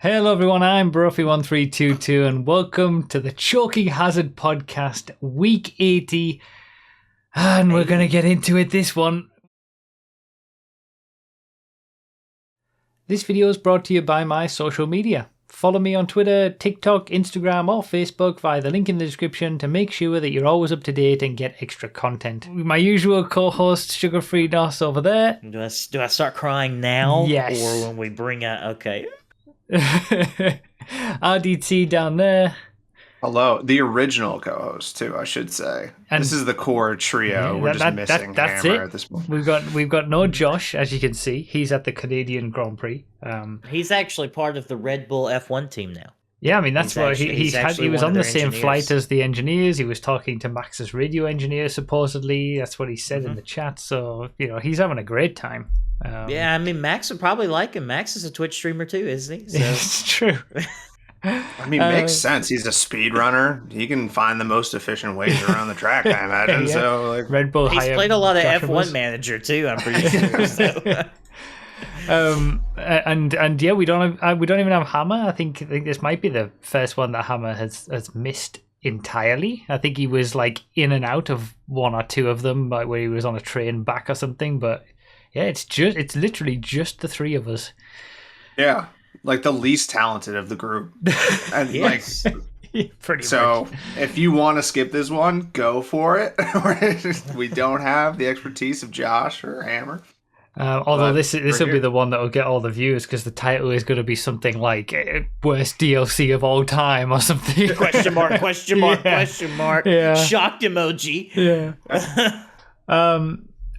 Hello everyone, I'm Brophy1322 and welcome to the Choking Hazard Podcast, Week 80. And we're going to get into it this one. This video is brought to you by my social media. Follow me on Twitter, TikTok, Instagram or Facebook via the link in the description to make sure that you're always up to date and get extra content. My usual co-host, Sugar Free Nos over there. Do I start crying now? Yes. Or when we bring out... Okay. RDT down there. Hello, the original co-host too, I should say. And this is the core trio. We're just missing Hammer at this point. We've got no Josh, as you can see. He's at the Canadian Grand Prix. He's actually part of the Red Bull F1 team now. Yeah, I mean that's why he was on the same flight as the engineers. He was talking to Max's radio engineer supposedly. That's what he said in the chat. So he's having a great time. Yeah, I mean Max would probably like him. Max is a Twitch streamer too, isn't he? So. It's true. I mean, makes sense. He's a speed runner. He can find the most efficient ways around the track, I imagine. Yeah. So, like, Red Bull. He's played a lot of F1 Manager too. I'm pretty sure. So. And yeah, we don't even have Hammer. I think this might be the first one that Hammer has missed entirely. I think he was like in and out of one or two of them, like where he was on a train back or something. But yeah, it's literally just the three of us. Yeah. Like the least talented of the group. And yes. Pretty so much. If you want to skip this one, go for it. We don't have the expertise of Josh or Hammer. Although this will be the one that will get all the views because the title is going to be something like worst DLC of all time or something. Question mark, question mark, question mark. Yeah. Shocked emoji. Yeah.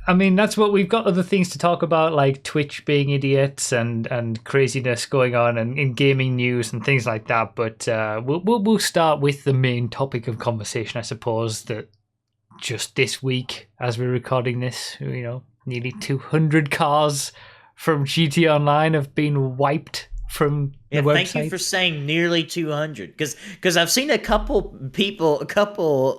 I mean, that's what we've got other things to talk about, like Twitch being idiots and craziness going on and in gaming news and things like that. But we'll start with the main topic of conversation, I suppose, that just this week, as we're recording this, nearly 200 cars from GT Online have been wiped from the website. Thank you for saying nearly 200, because I've seen a couple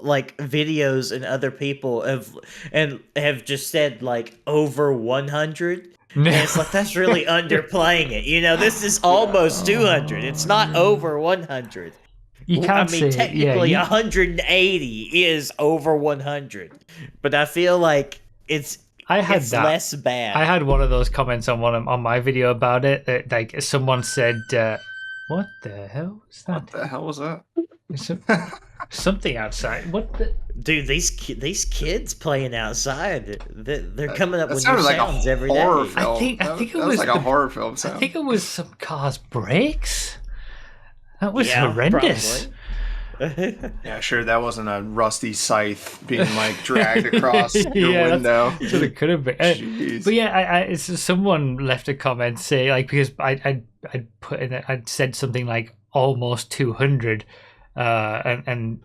like videos and other people have just said like over 100. And it's like that's really underplaying it. This is almost 200. It's not over 100. You can't say technically 180 is over 100, but I feel like it's less bad. I had one of those comments on my video about it. That, like someone said, "What the hell was that? What the hell was that? Something outside. What the dude? These kids playing outside. They're coming up with new like sounds every day. Film. I think it was like a horror film sound. I think it was some car's brakes. That was horrendous. Probably. Yeah, sure. That wasn't a rusty scythe being like dragged across your window. That's what it could have been. But yeah, someone left a comment say like because I'd said something like almost 200, and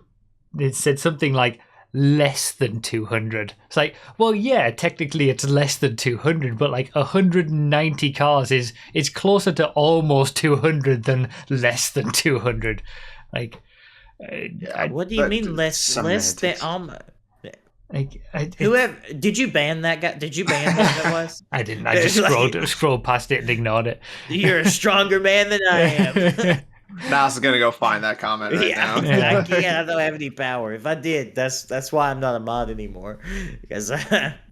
it said something like less than 200. It's like, well, yeah, technically it's less than 200, but like 190 cars is closer to almost 200 than less than 200. Like. What do you mean less than whoever did you ban that guy? Did you ban that was? I didn't. I just scrolled past it and ignored it. You're a stronger man than I am. Nas is gonna go find that comment right now. I don't have any power. If I did, that's why I'm not a mod anymore. Because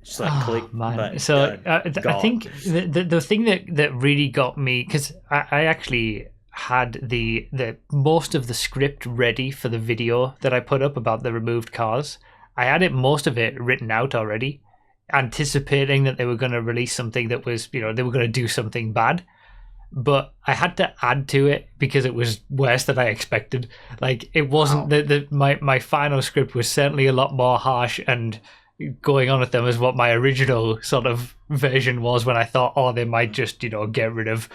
just like click. Man. So I think the thing that really got me, because I actually had the most of the script ready for the video that I put up about the removed cars. I had most of it written out already, anticipating that they were going to release something that was, they were going to do something bad. But I had to add to it because it was worse than I expected. Like it wasn't my final script was certainly a lot more harsh and going on at them as what my original sort of version was when I thought, they might just, get rid of.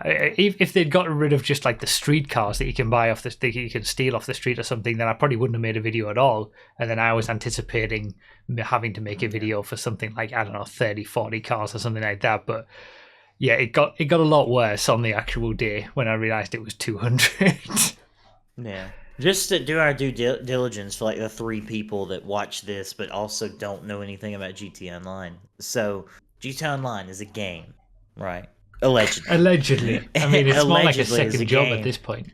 If they'd gotten rid of just like the street cars that you can buy that you can steal off the street or something, then I probably wouldn't have made a video at all. And then I was anticipating having to make a video for something like, I don't know, 30, 40 cars or something like that. But yeah, it got a lot worse on the actual day when I realized it was 200. Yeah. Just to do our due diligence for like the 3 people that watch this but also don't know anything about GT Online. So GT Online is a game, right? Allegedly. Allegedly. I mean, it's more like a Allegedly is second a job game. at this point.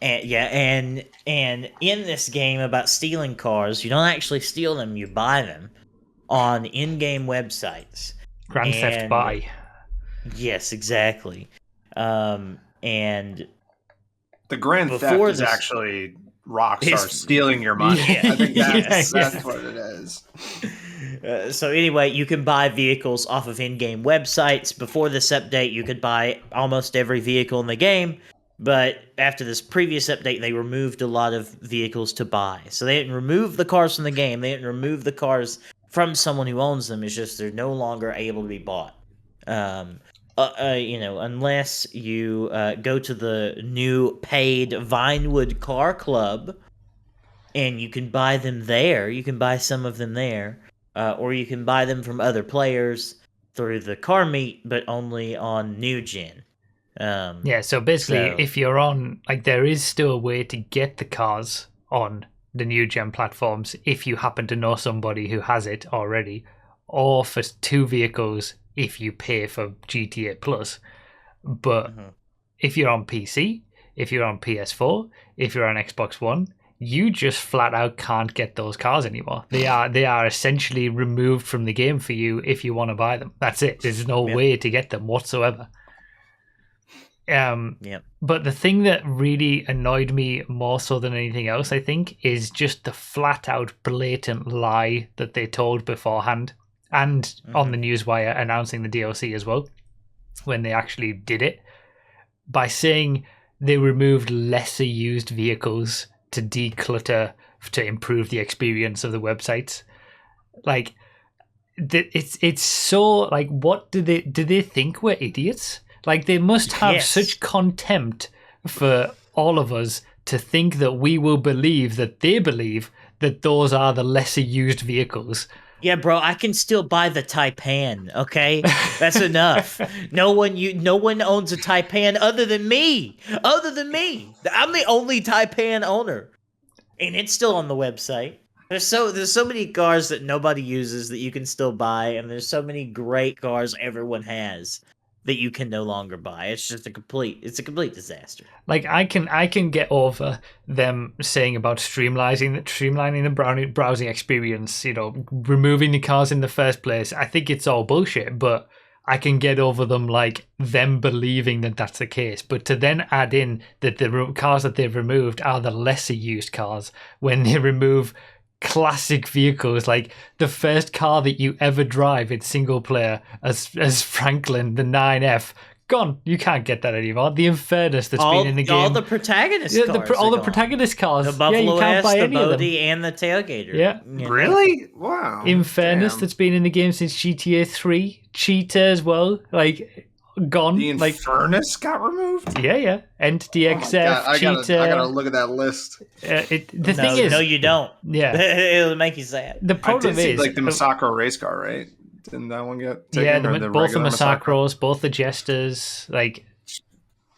And in this game about stealing cars, you don't actually steal them, you buy them on in-game websites. Grand Theft Buy. Yes, exactly. And the Grand Theft is actually Rockstar stealing your money. I think that's what it is. So anyway, you can buy vehicles off of in-game websites. Before this update, you could buy almost every vehicle in the game, but after this previous update, they removed a lot of vehicles to buy. So they didn't remove the cars from the game. They didn't remove the cars from someone who owns them. It's just they're no longer able to be bought. Unless you go to the new paid Vinewood Car Club, and you can buy them there. You can buy some of them there. Or you can buy them from other players through the car meet, but only on new gen. So basically, if you're on, there is still a way to get the cars on the new gen platforms if you happen to know somebody who has it already, or for 2 vehicles if you pay for GTA Plus. But if you're on PC, if you're on PS4, if you're on Xbox One, you just flat out can't get those cars anymore. They are essentially removed from the game for you if you want to buy them. That's it. There's no way to get them whatsoever. But the thing that really annoyed me more so than anything else, I think, is just the flat out blatant lie that they told beforehand and on the newswire announcing the DLC as well, when they actually did it, by saying they removed lesser used vehicles to declutter, to improve the experience of the websites. It's so, what do they think we're idiots? They must have such contempt for all of us to think that we will believe that they believe that those are the lesser used vehicles. Yeah, bro, I can still buy the Taipan, okay? That's enough. No one owns a Taipan other than me. I'm the only Taipan owner. And it's still on the website. There's so many cars that nobody uses that you can still buy, and there's so many great cars everyone has that you can no longer buy. It's just a complete disaster. I can get over them saying about streamlining the browsing experience, removing the cars in the first place. I think it's all bullshit, but I can get over them them believing that that's the case. But to then add in that the cars that they've removed are the lesser used cars when they remove classic vehicles, like the first car that you ever drive in single player as Franklin, the 9F, gone. You can't get that anymore. The Infernus that's been in the game. All the protagonist cars. All the protagonist cars. The Buffalo you can't buy the any Bodie, and the Tailgater. Yeah. Really? Wow. Infernus that's been in the game since GTA 3. Cheetah as well. Gone. The Infernus got removed? Yeah. Entity XF, Cheetah. I gotta look at that list. The thing is... No, you don't. Yeah. It'll make you sad. The problem is... the Massacro race car, right? Didn't that one get taken? Yeah, both the Massacros, both the Jesters,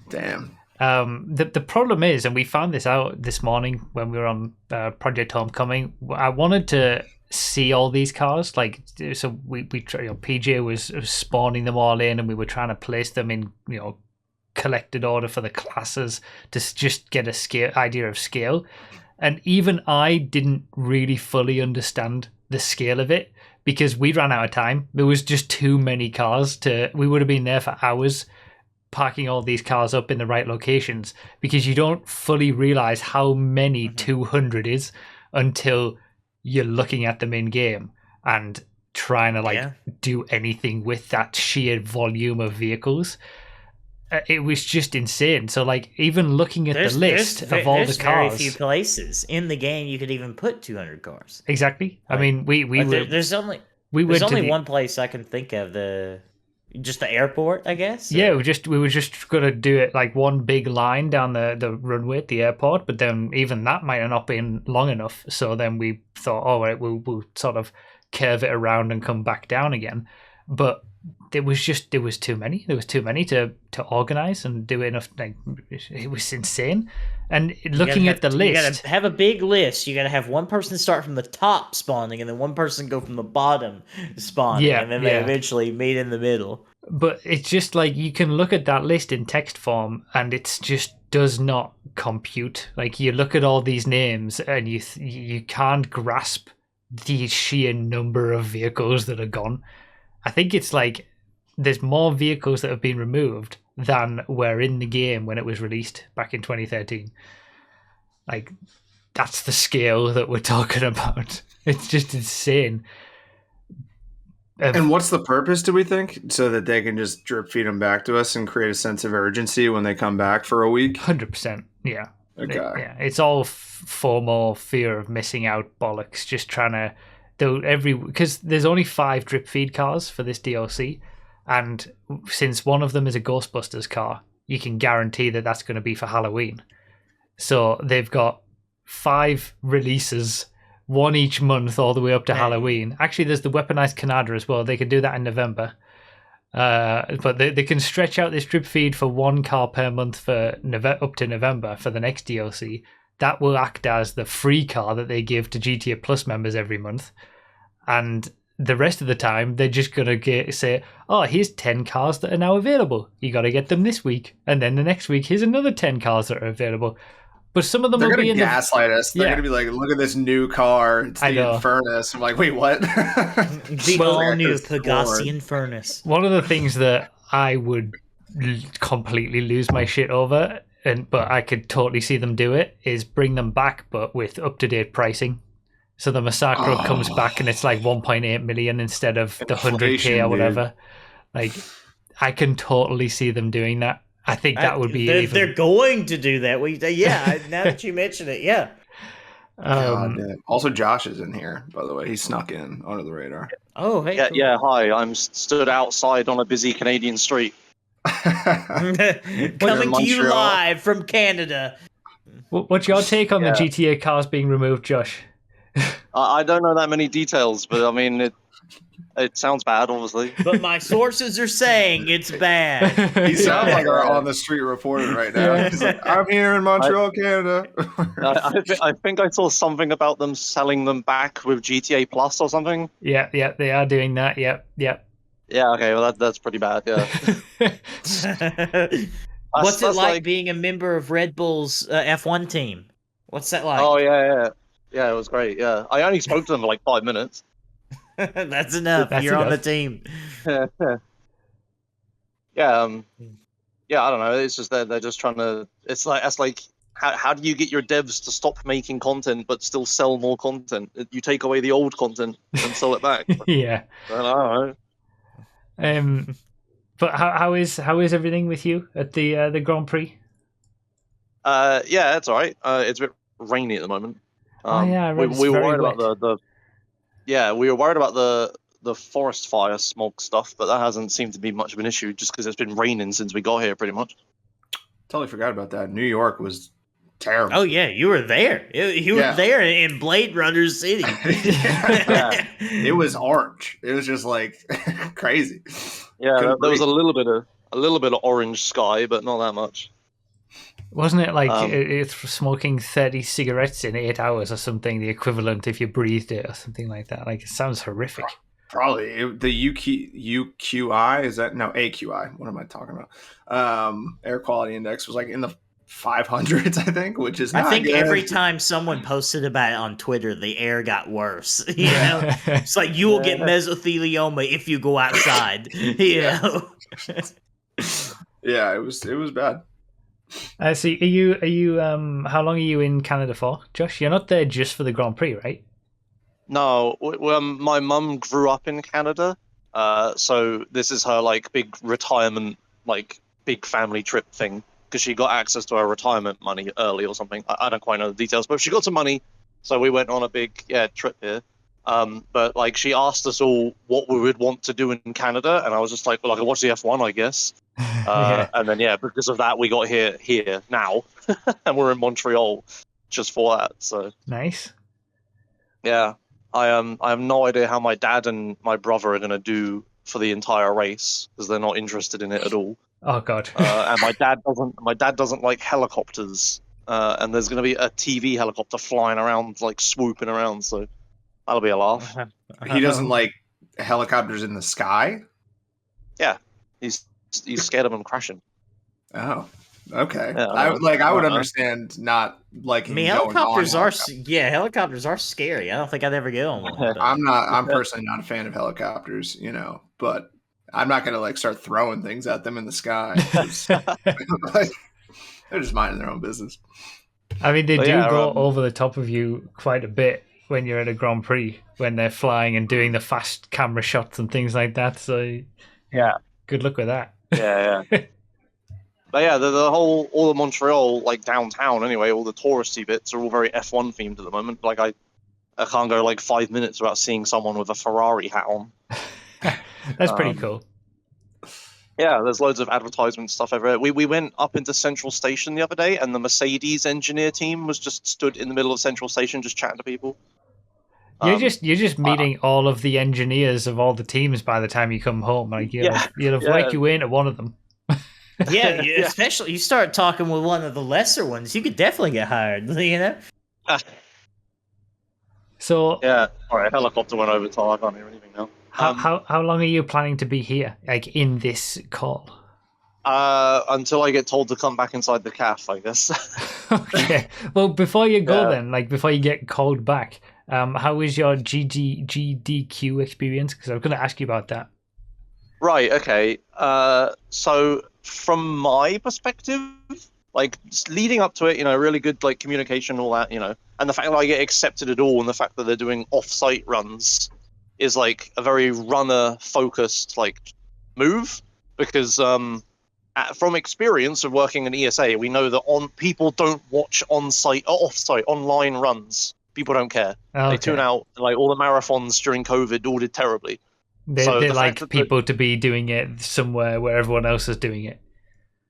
Damn. The problem is, and we found this out this morning when we were on Project Homecoming, I wanted to see all these cars, so we PJ was spawning them all in, and we were trying to place them in collected order for the classes to just get a idea of scale, and even I didn't really fully understand the scale of it because we ran out of time. There was just too many cars we would have been there for hours parking all these cars up in the right locations, because you don't fully realize how many 200 is until you're looking at them in game and trying to do anything with that sheer volume of vehicles. It was just insane. So even looking at the list of all the cars, very few places in the game you could even put 200 cars. Exactly. I mean, there's only one place I can think of, just the airport, I guess. Yeah, we were just gonna do it one big line down the runway at the airport, but then even that might have not been long enough. So then we thought, all right, we'll sort of curve it around and come back down again. But there was too many. There was too many to organize and do enough. It was insane. And looking at the list, you gotta have a big list. You gotta have one person start from the top spawning, and then one person go from the bottom spawning, and then they eventually meet in the middle. But it's just like you can look at that list in text form and it's just does not compute. Like you look at all these names and you can't grasp the sheer number of vehicles that are gone. I think it's like there's more vehicles that have been removed than were in the game when it was released back in 2013. Like that's the scale that we're talking about. It's just insane. And what's the purpose, do we think? So that they can just drip feed them back to us and create a sense of urgency when they come back for a week? 100%. Yeah. Okay. Yeah. It's all FOMO, fear of missing out bollocks, just trying to do because there's only 5 drip feed cars for this DLC. And since one of them is a Ghostbusters car, you can guarantee that that's going to be for Halloween. So they've got 5 releases, one each month all the way up to Halloween. Actually, there's the weaponized Canada as well. They can do that in November. But they can stretch out this drip feed for 1 car per month for up to November for the next DLC. That will act as the free car that they give to GTA Plus members every month. And the rest of the time, they're just going to say, oh, here's 10 cars that are now available. You got to get them this week. And then the next week, here's another 10 cars that are available. But some of them they're will be in gaslight us. They're going to be like, look at this new car. It's the Furnace. I'm like, wait, what? The all-new Pegassian Furnace. One of the things that I would completely lose my shit over, but I could totally see them do it, is bring them back, but with up-to-date pricing. So the Massacre comes back and it's like 1.8 million instead of the 100k or whatever. Like, I can totally see them doing that. I think that would be they're going to do that. Yeah, now that you mention it, yeah. Also, Josh is in here, by the way. He snuck in under the radar. Oh, hey. Yeah, cool. Yeah, hi. I'm stood outside on a busy Canadian street. Coming to you live from Canada. What's your take on the GTA cars being removed, Josh? I don't know that many details, but I mean, it sounds bad, obviously. But my sources are saying it's bad. He sounds like our on the street reporter right now. He's like, I'm here in Montreal, Canada. I think I saw something about them selling them back with GTA Plus or something. Yeah, they are doing that. Yep. Yeah, okay, well that's pretty bad. Yeah. What's it like being a member of Red Bull's F1 team? What's that like? Oh yeah, it was great. Yeah, I only spoke to them for like 5 minutes. That's enough. You're on the team. Yeah, I don't know. It's just they're just trying to. It's like how do you get your devs to stop making content but still sell more content? You take away the old content and sell it back. Yeah. I don't know. But how is everything with you at the Grand Prix? Yeah, it's all right. It's a bit rainy at the moment. We were worried about we were worried about the forest fire smoke stuff, but that hasn't seemed to be much of an issue just because it's been raining since we got here, pretty much. Totally forgot about that. New York was terrible. Oh yeah, you were there. You were there in Blade Runner City. It was orange. It was just like crazy. Yeah, there was a little bit of orange sky, but not that much. Wasn't it like it's smoking 30 cigarettes in 8 hours or something, the equivalent if you breathed it or something like that? Like, it sounds horrific. Probably. The UQI, is that? No, AQI. What am I talking about? Air quality index was like in the 500s, I think, which is not good. Every time someone posted about it on Twitter, the air got worse. You know, it's like you will get mesothelioma if you go outside. You know. Yeah, it was bad. So are you how long are you in Canada for, Josh? You're not there just for the Grand Prix, right? No, my mum grew up in Canada, so this is her like big retirement, like big family trip thing, because she got access to her retirement money early or something. I don't quite know the details, but she got some money, so we went on a big trip here. But like she asked us all what we would want to do in Canada, and I was just like, well, I can watch the F1, I guess. And then because of that we got here now, and we're in Montreal just for that. So nice. Yeah, I have no idea how my dad and my brother are gonna do for the entire race because they're not interested in it at all. Oh god. And my dad doesn't like helicopters, and there's gonna be a TV helicopter flying around, like swooping around. So that'll be a laugh. He doesn't like helicopters in the sky? Yeah, He's scared of them crashing. Oh, okay. Yeah, I would understand not liking going on helicopters. Helicopters are scary. I don't think I'd ever get on one. I'm personally not a fan of helicopters, but I'm not gonna like start throwing things at them in the sky. Like, they're just minding their own business. I mean, they go over the top of you quite a bit when you're at a Grand Prix, when they're flying and doing the fast camera shots and things like that. So yeah, good luck with that. Yeah. But yeah, all of Montreal, like downtown anyway, all the touristy bits are all very F1 themed at the moment. Like I can't go like 5 minutes without seeing someone with a Ferrari hat on. That's pretty cool. Yeah, there's loads of advertisement stuff everywhere. We went up into Central Station the other day, and the Mercedes engineer team was just stood in the middle of Central Station, just chatting to people. You're just meeting all of the engineers of all the teams by the time you come home. Like you'll have worked your way into one of them. Especially you start talking with one of the lesser ones, you could definitely get hired. So yeah, all right. Helicopter went over, so I can't hear anything now. How long are you planning to be here, like in this call? Until I get told to come back inside the calf, I guess. Okay. Well, before you go, then, like before you get called back, how was your GDQ experience? Because I was going to ask you about that. Right. Okay. So from my perspective, like leading up to it, really good like communication, all that, and the fact that I get accepted at all, and the fact that they're doing off-site runs is like a very runner-focused like move, because from experience of working in ESA, we know that people don't watch on-site or off-site online runs. People don't care. Okay. They tune out. Like all the marathons during COVID all did terribly. They like people to be doing it somewhere where everyone else is doing it.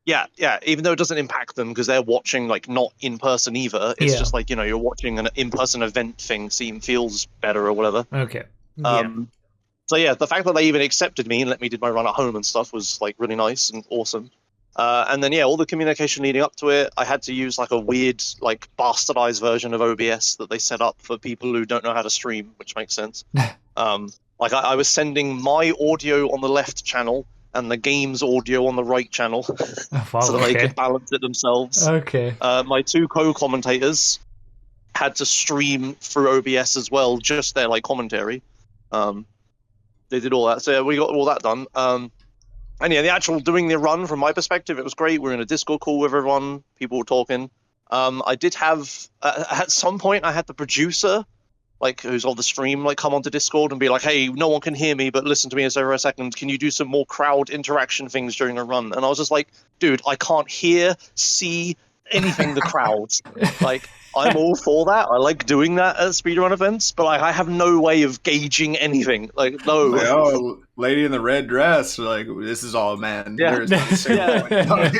Yeah. Even though it doesn't impact them because they're watching like not in person either. It's just like you're watching an in-person event thing. Feels better or whatever. Okay. So yeah, the fact that they even accepted me and let me do my run at home and stuff was like really nice and awesome. And then all the communication leading up to it, I had to use like a weird like bastardized version of OBS that they set up for people who don't know how to stream, which makes sense. Like I was sending my audio on the left channel and the game's audio on the right channel, so that they could balance it themselves. Okay. My two co-commentators had to stream through OBS as well, just their like commentary. They did all that, so we got all that done. And the actual doing the run, from my perspective, it was great. We were in a Discord call with everyone. People were talking. I did have at some point I had the producer, like who's on the stream, like come onto Discord and be like, "Hey, no one can hear me, but listen to me for a second. Can you do some more crowd interaction things during a run?" And I was just like, "Dude, I can't hear, see anything. The crowds, like." I'm all for that. I like doing that at speedrun events, but like I have no way of gauging anything. Like no. Like, oh, lady in the red dress. Like this is all man. Yeah. There is not a single point.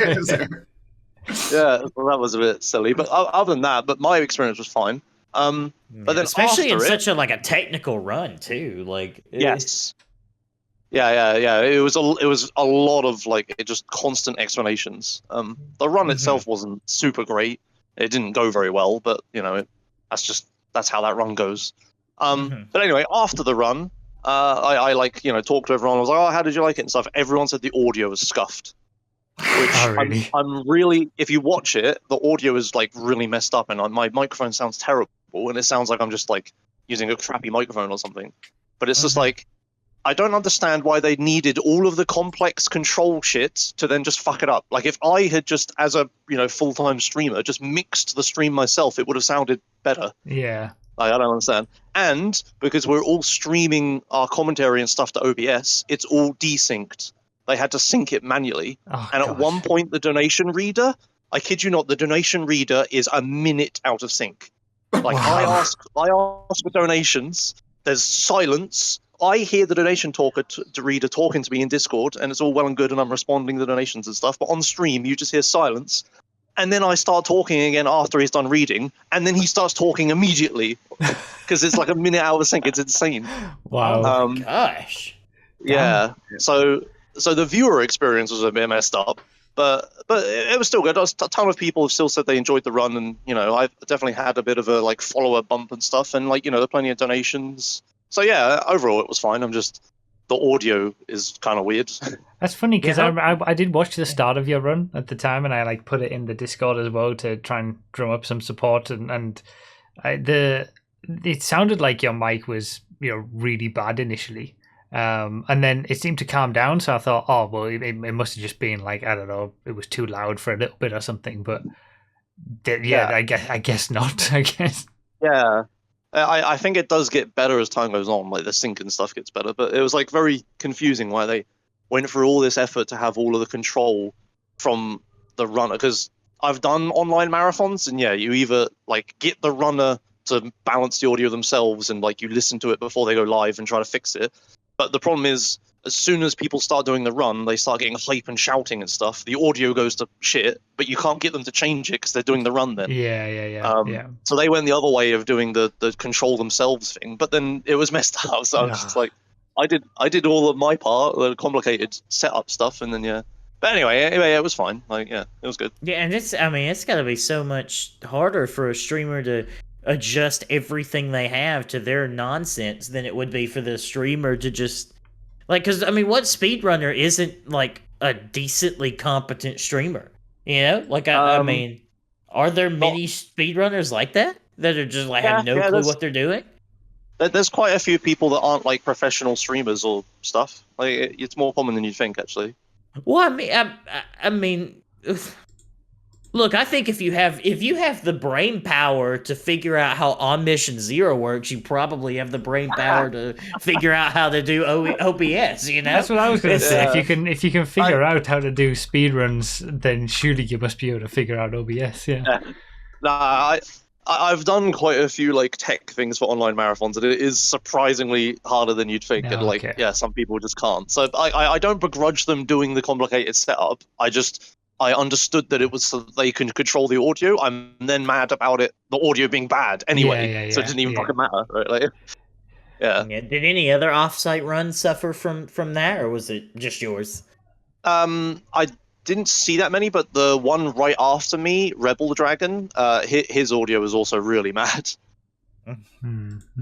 Yeah, well, that was a bit silly, but other than that, but my experience was fine. But then especially in after such a technical run too. Like yes. Yeah. It was a lot of like just constant explanations. The run itself wasn't super great. It didn't go very well, but that's how that run goes. But anyway, after the run, I talked to everyone. I was like, "Oh, how did you like it?" and stuff. Everyone said the audio was scuffed. Which really? I'm really, if you watch it, the audio is like really messed up, and my microphone sounds terrible, and it sounds like I'm just like using a crappy microphone or something. But it's just like, I don't understand why they needed all of the complex control shit to then just fuck it up. Like if I had just, as a full-time streamer, just mixed the stream myself, it would have sounded better. Yeah. I don't understand. And because we're all streaming our commentary and stuff to OBS, it's all desynced. They had to sync it manually. At one point, the donation reader, I kid you not, the donation reader is a minute out of sync. Like I ask for donations, there's silence. I hear the donation reader talking to me in Discord, and it's all well and good, and I'm responding to donations and stuff. But on stream, you just hear silence, and then I start talking again after he's done reading, and then he starts talking immediately because it's like a minute out of sync. It's insane. Wow. Gosh. Yeah. So the viewer experience was a bit messed up, but it was still good. A ton of people have still said they enjoyed the run, and I've definitely had a bit of a like follower bump and stuff, and there are plenty of donations. So yeah, overall it was fine. I'm just the audio is kind of weird. That's funny because Yeah. I did watch the start of your run at the time, and I like put it in the Discord as well to try and drum up some support. And it sounded like your mic was really bad initially, and then it seemed to calm down. So I thought, oh well, it must have just been like, I don't know, it was too loud for a little bit or something. But yeah, I guess not. I guess. Yeah. I think it does get better as time goes on, like the sync and stuff gets better, but it was like very confusing why they went through all this effort to have all of the control from the runner, because I've done online marathons, and yeah, you either like get the runner to balance the audio themselves and like you listen to it before they go live and try to fix it. But the problem is, as soon as people start doing the run, they start getting hype and shouting and stuff. The audio goes to shit, but you can't get them to change it because they're doing the run then. Yeah. So they went the other way of doing the control themselves thing, but then it was messed up. So I was just like, I did all of my part, the complicated setup stuff, and then yeah. But anyway, it was fine. Like yeah, it was good. Yeah, and it's got to be so much harder for a streamer to adjust everything they have to their nonsense than it would be for the streamer to just because what speedrunner isn't like a decently competent streamer? Are there many speedrunners like that are just like have no clue what they're doing? There's quite a few people that aren't like professional streamers or stuff. Like it's more common than you'd think, actually. Well, I mean, look, I think if you have the brain power to figure out how On Mission Zero works, you probably have the brain power to figure out how to do OBS. That's what I was going to say. If you can figure out how to do speedruns, then surely you must be able to figure out OBS. Yeah. Nah, I've done quite a few like tech things for online marathons, and it is surprisingly harder than you'd think. And like, yeah, some people just can't. So I don't begrudge them doing the complicated setup. I understood that it was so that they can control the audio. I'm then mad about the audio being bad anyway. So it didn't even fucking matter, right? Like, yeah. Did any other offsite runs suffer from that, or was it just yours? I didn't see that many, but the one right after me, Rebel Dragon, his audio was also really mad.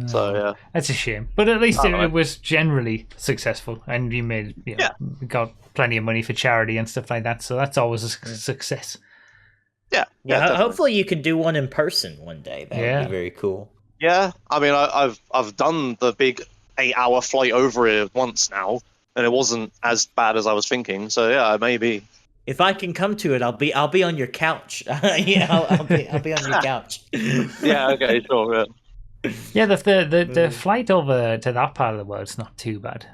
So yeah, that's a shame. But at least it was generally successful, and you made got plenty of money for charity and stuff like that. So that's always a success. Yeah. Hopefully you can do one in person one day. That would be very cool. Yeah, I've done the big 8-hour flight over here once now, and it wasn't as bad as I was thinking. So yeah, maybe. If I can come to it, I'll be on your couch. I'll be on your couch. Yeah. Okay. Sure. Yeah. The flight over to that part of the world's not too bad.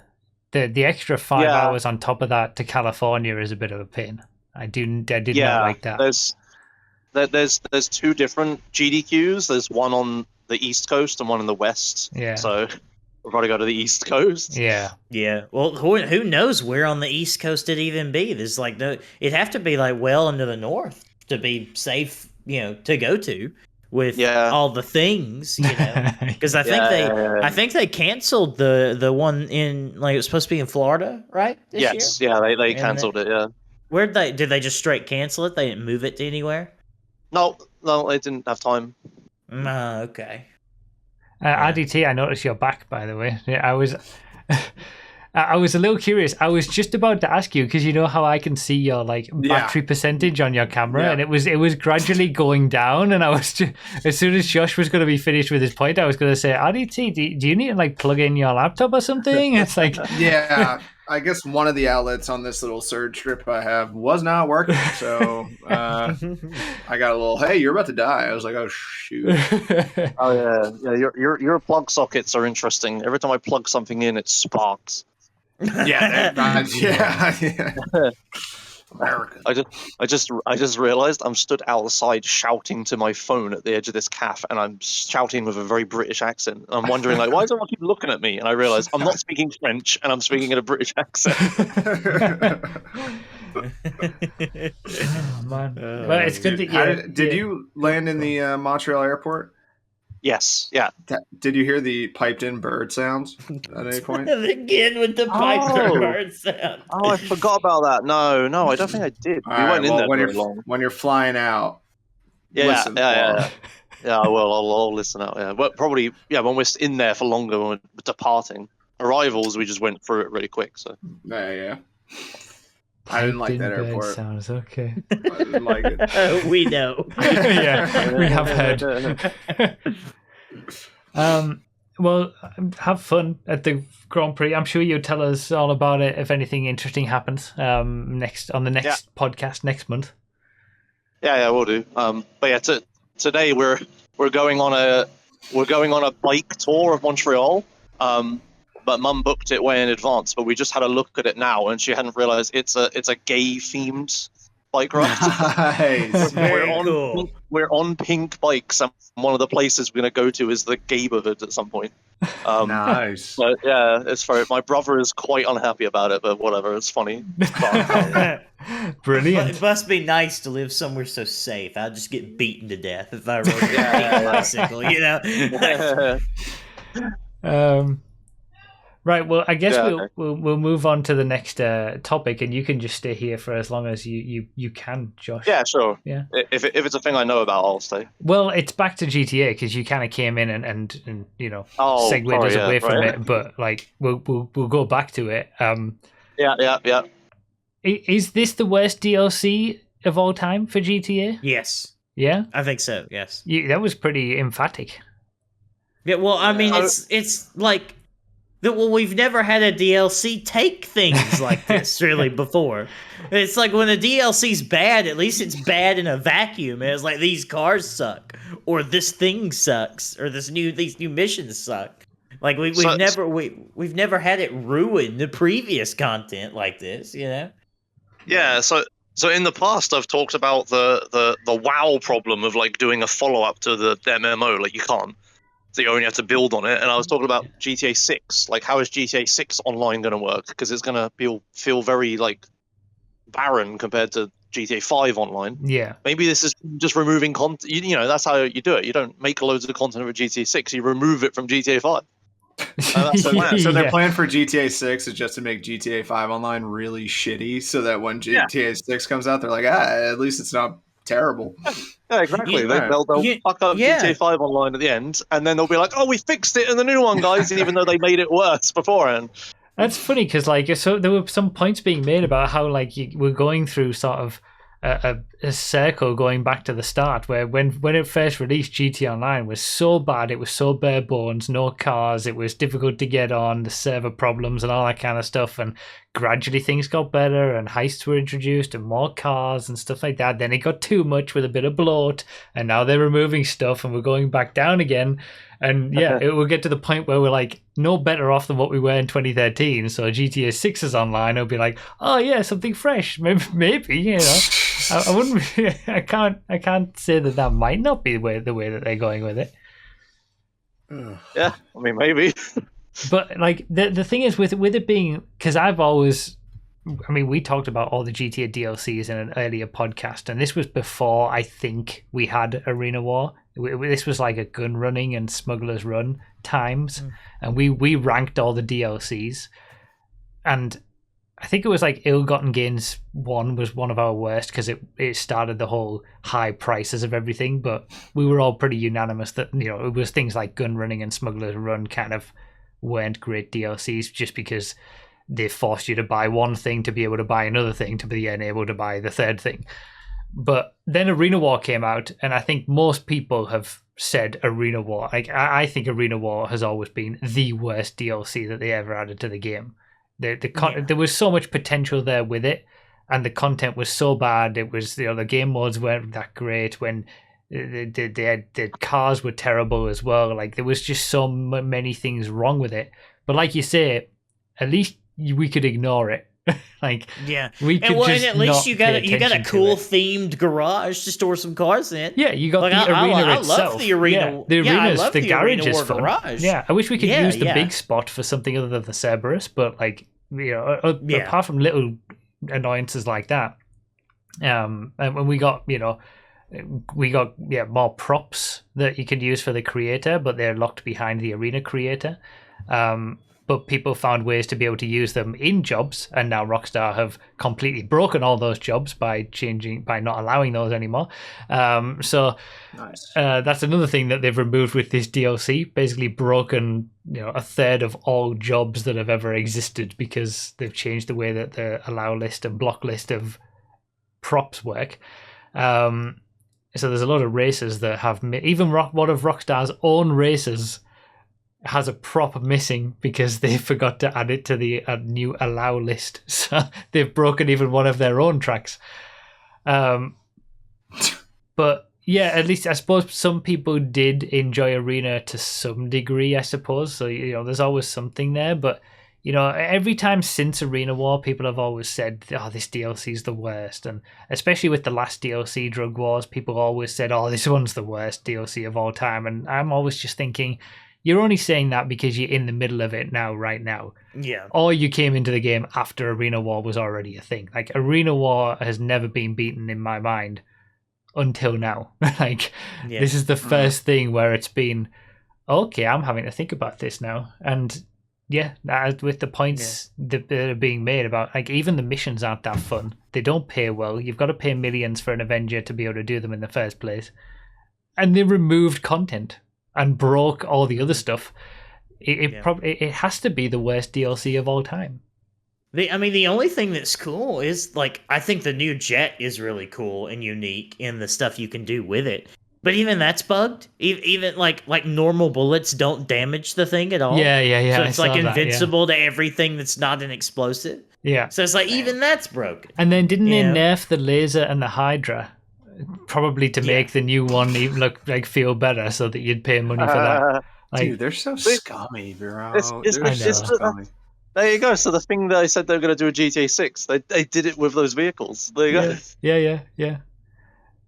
The extra 5 hours on top of that to California is a bit of a pain. I did not like that. There's two different GDQs. There's one on the East Coast and one in the West. Yeah. So we'll probably go to the East Coast. Yeah. Yeah. Well, who knows where on the East Coast it'd even be? There's like it'd have to be like well into the north to be safe, to go to with all the things, because I think they canceled the one in like it was supposed to be in Florida, right? Yes. Year? Yeah. They canceled it. Yeah. Did they just straight cancel it? They didn't move it to anywhere? No, they didn't have time. Okay. RDT, I noticed you're back, by the way. Yeah, I was a little curious. I was just about to ask you, because you know how I can see your battery percentage on your camera, and it was gradually going down. And I was as soon as Josh was going to be finished with his point, I was going to say, RDT, do you need to plug in your laptop or something? It's like yeah. I guess one of the outlets on this little surge strip I have was not working, so I got a little, hey, you're about to die. I was like, oh shoot. Oh yeah. Your plug sockets are interesting. Every time I plug something in, it sparks. Yeah. American. I just realized I'm stood outside shouting to my phone at the edge of this cafe, and I'm shouting with a very British accent. I'm wondering why does everyone keep looking at me? And I realize I'm not speaking French, and I'm speaking in a British accent. Oh, man. Well, it's good that did you land in the Montreal airport? Yes. Yeah. Did you hear the piped-in bird sounds at any point? Again with the piped-in bird sound. Oh, I forgot about that. No, I don't think I did. We weren't in there very long. When you're flying out, listen. Yeah, I will. I'll listen out. Yeah, but probably when we're in there for longer when we're departing. Arrivals, we just went through it really quick. So Yeah. I didn't like that Piped-in bird airport. sounds okay. I didn't like it. We know. Yeah, we have heard. Well, have fun at the Grand Prix. I'm sure you'll tell us all about it if anything interesting happens next podcast next month. Yeah, we'll do. But yeah, today we're going on a bike tour of Montreal. But Mum booked it way in advance. But we just had a look at it now, and she hadn't realised it's a gay themed bike ride. Nice. Very cool. We're on pink bikes, and one of the places we're going to go to is the gayborhood at some point. Nice. But yeah, it's for my brother is quite unhappy about it, but whatever, it's funny. It's fun. Brilliant. It must be nice to live somewhere so safe. I'd just get beaten to death if I rode a pink bicycle, you know? Right, well, I guess we'll move on to the next topic, and you can just stay here for as long as you can, Josh. Yeah, sure. Yeah. If it's a thing I know about, I'll stay. Well, it's back to GTA because you kind of came in and segued us away from it, but like we'll go back to it. Yeah. Is this the worst DLC of all time for GTA? Yes. Yeah, I think so. Yes. That was pretty emphatic. Yeah. Well, I mean, it's like. Well, we've never had a DLC take things like this really before. It's like when a DLC's bad, at least it's bad in a vacuum. It's like these cars suck, or this thing sucks, or these new missions suck. Like we've never had it ruin the previous content like this, you know? Yeah. So in the past, I've talked about the WoW problem of like doing a follow up to the MMO. Like you can't. So you only have to build on it. And I was talking about GTA 6. Like, how is GTA 6 online going to work? Because it's going to feel very, like, barren compared to GTA 5 online. Yeah. Maybe this is just removing content. You know, that's how you do it. You don't make loads of content for GTA 6. You remove it from GTA 5. So their plan for GTA 6 is just to make GTA 5 online really shitty so that when GTA 6 comes out, they're like, at least it's not terrible. Yeah, exactly. They'll fuck up GTA 5 online at the end, and then they'll be like, "Oh, we fixed it in the new one, guys," even though they made it worse beforehand. That's funny because, like, so there were some points being made about how, like, we're going through sort of a circle going back to the start, where when it first released, GTA Online was so bad, it was so bare bones, no cars, it was difficult to get on, the server problems and all that kind of stuff, and gradually things got better and heists were introduced and more cars and stuff like that. Then it got too much with a bit of bloat, and now they're removing stuff and we're going back down again. And yeah, it will get to the point where we're like no better off than what we were in 2013. So GTA 6 is online. It'll be like, oh yeah, something fresh. Maybe you know. I wouldn't. I can't say that might not be the way that they're going with it. Yeah, I mean maybe. But like the thing is with it being, because I've always, I mean, we talked about all the GTA DLCs in an earlier podcast, and this was before I think we had Arena War. This was like a gun running and smugglers run times, and we ranked all the DLCs, and I think it was like Ill-Gotten Gains 1 was one of our worst because it started the whole high prices of everything, but we were all pretty unanimous that, you know, it was things like gun running and smugglers run kind of weren't great DLCs just because they forced you to buy one thing to be able to buy another thing to be able to buy the third thing. But then Arena War came out, and I think most people have said Arena War. Like I think Arena War has always been the worst DLC that they ever added to the game. There was so much potential there with it, and the content was so bad. It was, you know, the game modes weren't that great. When the cars were terrible as well. Like there was just so many things wrong with it. But like you say, at least we could ignore it. Like we could and at least you got a cool themed garage to store some cars in. Yeah, you got the arena itself. I love the arena. Yeah, the arena's the garage is fun. Garage. Yeah, I wish we could use the big spot for something other than the Cerberus, but like, you know, apart from little annoyances like that, and when we got more props that you could use for the creator, but they're locked behind the arena creator. but people found ways to be able to use them in jobs, and now Rockstar have completely broken all those jobs by not allowing those anymore. So Nice. that's another thing that they've removed with this DLC. Basically, broken a third of all jobs that have ever existed because they've changed the way that the allow list and block list of props work. So there's a lot of races that have even one of Rockstar's own races has a prop missing because they forgot to add it to the new allow list. So they've broken even one of their own tracks. But yeah, at least I suppose some people did enjoy Arena to some degree, I suppose. So, there's always something there. But, every time since Arena War, people have always said, oh, this DLC is the worst. And especially with the last DLC, Drug Wars, people always said, oh, this one's the worst DLC of all time. And I'm always just thinking, you're only saying that because you're in the middle of it right now. Yeah. Or you came into the game after Arena War was already a thing. Like, Arena War has never been beaten in my mind until now. This is the first thing where it's been, okay, I'm having to think about this now. And yeah, with the points that are being made about, even the missions aren't that fun. They don't pay well. You've got to pay millions for an Avenger to be able to do them in the first place. And they removed content and broke all the other stuff. It has to be the worst DLC of all time. The only thing that's cool is, I think the new jet is really cool and unique in the stuff you can do with it. But even that's bugged. Even normal bullets don't damage the thing at all. Yeah. So it's invincible to everything that's not an explosive. Yeah. So it's even that's broken. And then didn't they nerf the laser and the Hydra? Probably to make the new one even look feel better, so that you'd pay money for that. Dude, they're so scummy, bro. Scummy. There you go. So the thing that I said they were going to do a GTA 6, they did it with those vehicles. There you go. Yeah.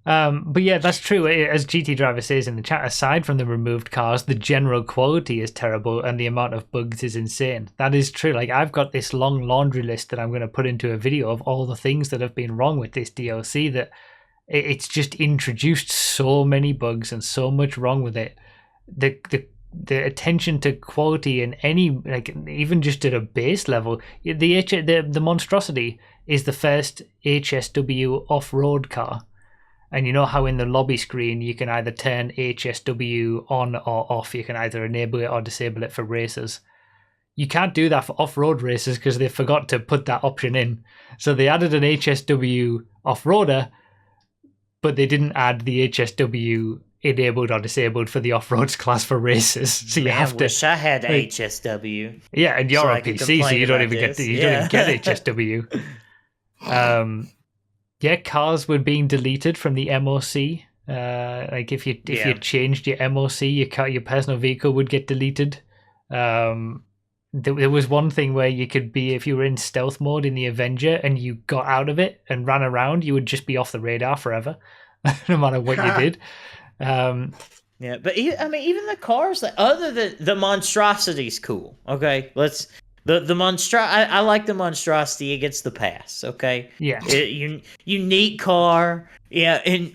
But yeah, that's true. As GT Driver says in the chat, aside from the removed cars, the general quality is terrible and the amount of bugs is insane. That is true. I've got this long laundry list that I'm going to put into a video of all the things that have been wrong with this DLC, that it's just introduced so many bugs and so much wrong with it. The attention to quality in any, even just at a base level, the Monstrosity is the first HSW off-road car. And you know how in the lobby screen you can either turn HSW on or off. You can either enable it or disable it for races. You can't do that for off-road races because they forgot to put that option in. So they added an HSW off-roader, but they didn't add the HSW enabled or disabled for the off-roads class for races. So you have to. Wish I had HSW. Yeah, and you're on PC, so you don't even get HSW. Cars were being deleted from the MOC. If you changed your MOC, your personal vehicle would get deleted. There was one thing where you could be, if you were in stealth mode in the Avenger and you got out of it and ran around, you would just be off the radar forever, no matter what you did. But even the cars, other than the Monstrosity's cool. Okay, I like the Monstrosity. It gets the pass. Okay, unique car. Yeah, and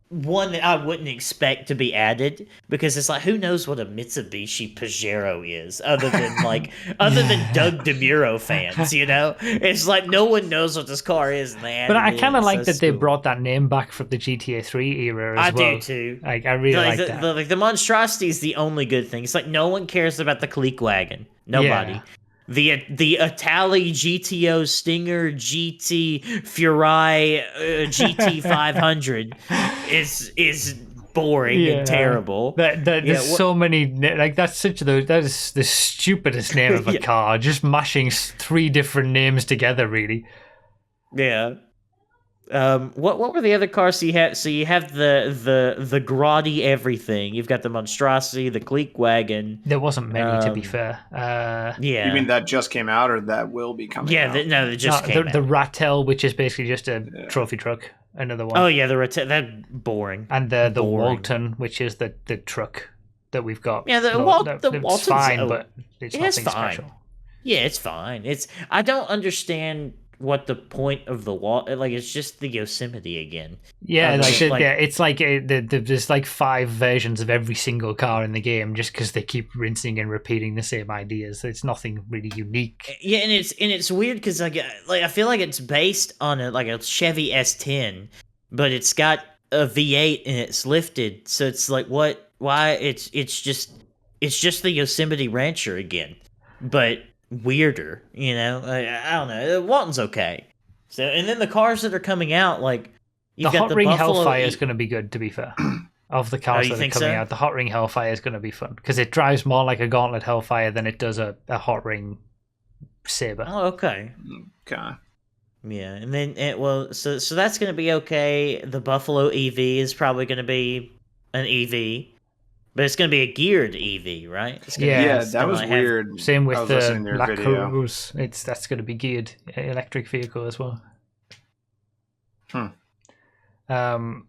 one that I wouldn't expect to be added, because it's who knows what a Mitsubishi Pajero is, other than Doug DeMuro fans, It's no one knows what this car is, man. But I kind of like that they brought that name back from the GTA 3 era as well. I do too. I really like that. The Monstrosity is the only good thing. It's no one cares about the Clique Wagon. Nobody. Yeah. The Itali GTO Stinger GT Furai GT 500 is boring and terrible. There's so many, that is the stupidest name of a car. Just mashing 3 different names together, really. Yeah. What were the other cars? So you have the Grotti everything. You've got the Monstrosity, the Clique Wagon. There wasn't many, to be fair. You mean that just came out, or that will be coming out? It just came out. The Rattel, which is basically just a trophy truck. Another one. Oh yeah, the Rattel. That's boring. And the Walton, which is the truck that we've got. Yeah, the Walton's fine, but it's nothing fine. special. Yeah, it's fine. I don't understand what the point of the wall. Like it's just the Yosemite again. Yeah, Like- it's like there's like 5 versions of every single car in the game just because they keep rinsing and repeating the same ideas. It's nothing really unique. Yeah, and it's weird because like I feel like it's based on a Chevy S10, but it's got a V8 and it's lifted, so it's like what? Why? It's just the Yosemite Rancher again, but weirder. You know, I don't know. Walton's okay. So and then the cars that are coming out, like you've The got Hot the Ring Buffalo Hellfire is going to be good, to be fair. Of the cars you that are think coming so? out, the Hot Ring Hellfire is going to be fun because it drives more like a Gauntlet Hellfire than it does a Hot Ring Saber. Oh, okay. Okay. Yeah, and then so that's gonna be okay. The Buffalo EV is probably gonna be an EV, but it's gonna be a geared EV, right? It's gonna, Yeah, Yeah, it's that gonna, was like, have- weird. Same I with was the listening to your Black video. Cruz. That's going to be geared electric vehicle as well. Hmm. Um,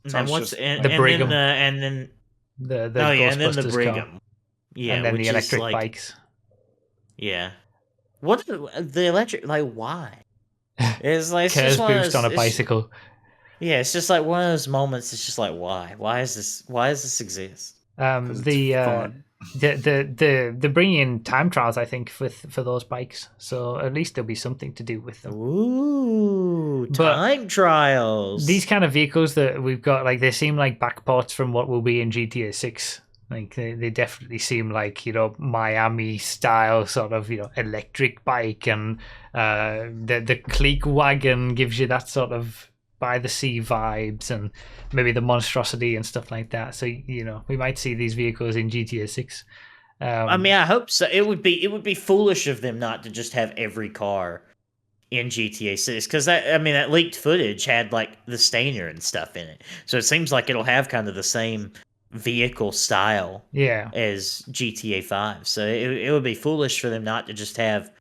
And then Sounds what's just and, The and Brigham. then and then the oh yeah, and then the Ghostbusters Brigham. car, Yeah, and then which the electric is like bikes. yeah. What the electric like? Why? It's like it's just Curves one of boost those, on a bicycle. Yeah, it's just like one of those moments. It's just like why? Why is this? Why does this exist? 'Cause it's fun. The bringing in time trials, I think, for those bikes. So at least there'll be something to do with them. Ooh, But time trials. These kind of vehicles that we've got, like they seem like backports from what will be in GTA 6. Like they definitely seem like, you know, Miami style sort of, you know, electric bike, and the Clique wagon gives you that sort of by the sea vibes, and maybe the monstrosity and stuff like that. So, you know, we might see these vehicles in GTA 6. I mean, I hope so. It would be foolish of them not to just have every car in GTA 6 because that leaked footage had like the Stainer and stuff in it, so it seems like it'll have kind of the same vehicle style yeah. as GTA 5. So it would be foolish for them not to just have,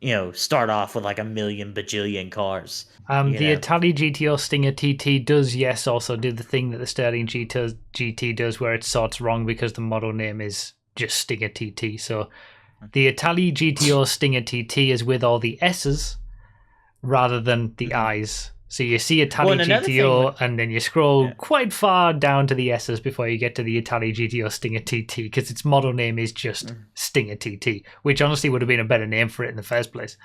you know, start off with like a million bajillion cars. The you know? Italy GTO Stinger TT does, yes, also do the thing that the Sterling GT does, where it sorts wrong because the model name is just Stinger TT. So the Italy GTO Stinger TT is with all the S's rather than the I's. So you see Italy and another GTO, thing and then you scroll quite far down to the S's before you get to the Italy GTO Stinger TT, because its model name is just Stinger TT, which honestly would have been a better name for it in the first place.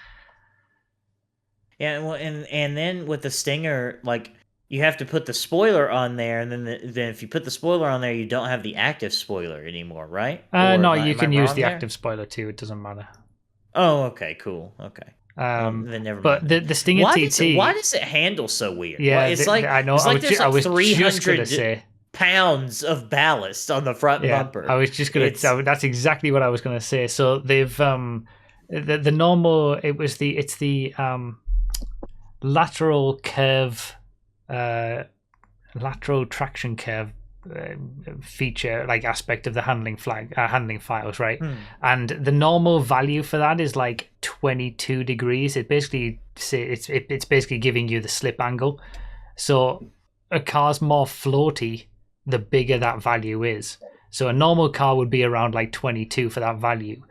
Yeah, well, and then with the Stinger, like you have to put the spoiler on there, and then if you put the spoiler on there, you don't have the active spoiler anymore, right? Or No, am you I can use wrong the there? active spoiler too. It doesn't matter. Oh, okay, cool, okay. Then never But mind. the Stinger TT. Why does it handle so weird? Yeah, Well, it's like I know. It's like there's I like was just gonna 300 say. pounds of ballast on the front bumper. I was just gonna. That's exactly what I was gonna say. So they've the normal. It's the lateral curve, lateral traction curve feature, like aspect of the handling files, right? And the normal value for that is like 22 degrees. It basically it's basically giving you the slip angle. So a car's more floaty the bigger that value is. So a normal car would be around like 22 for that value.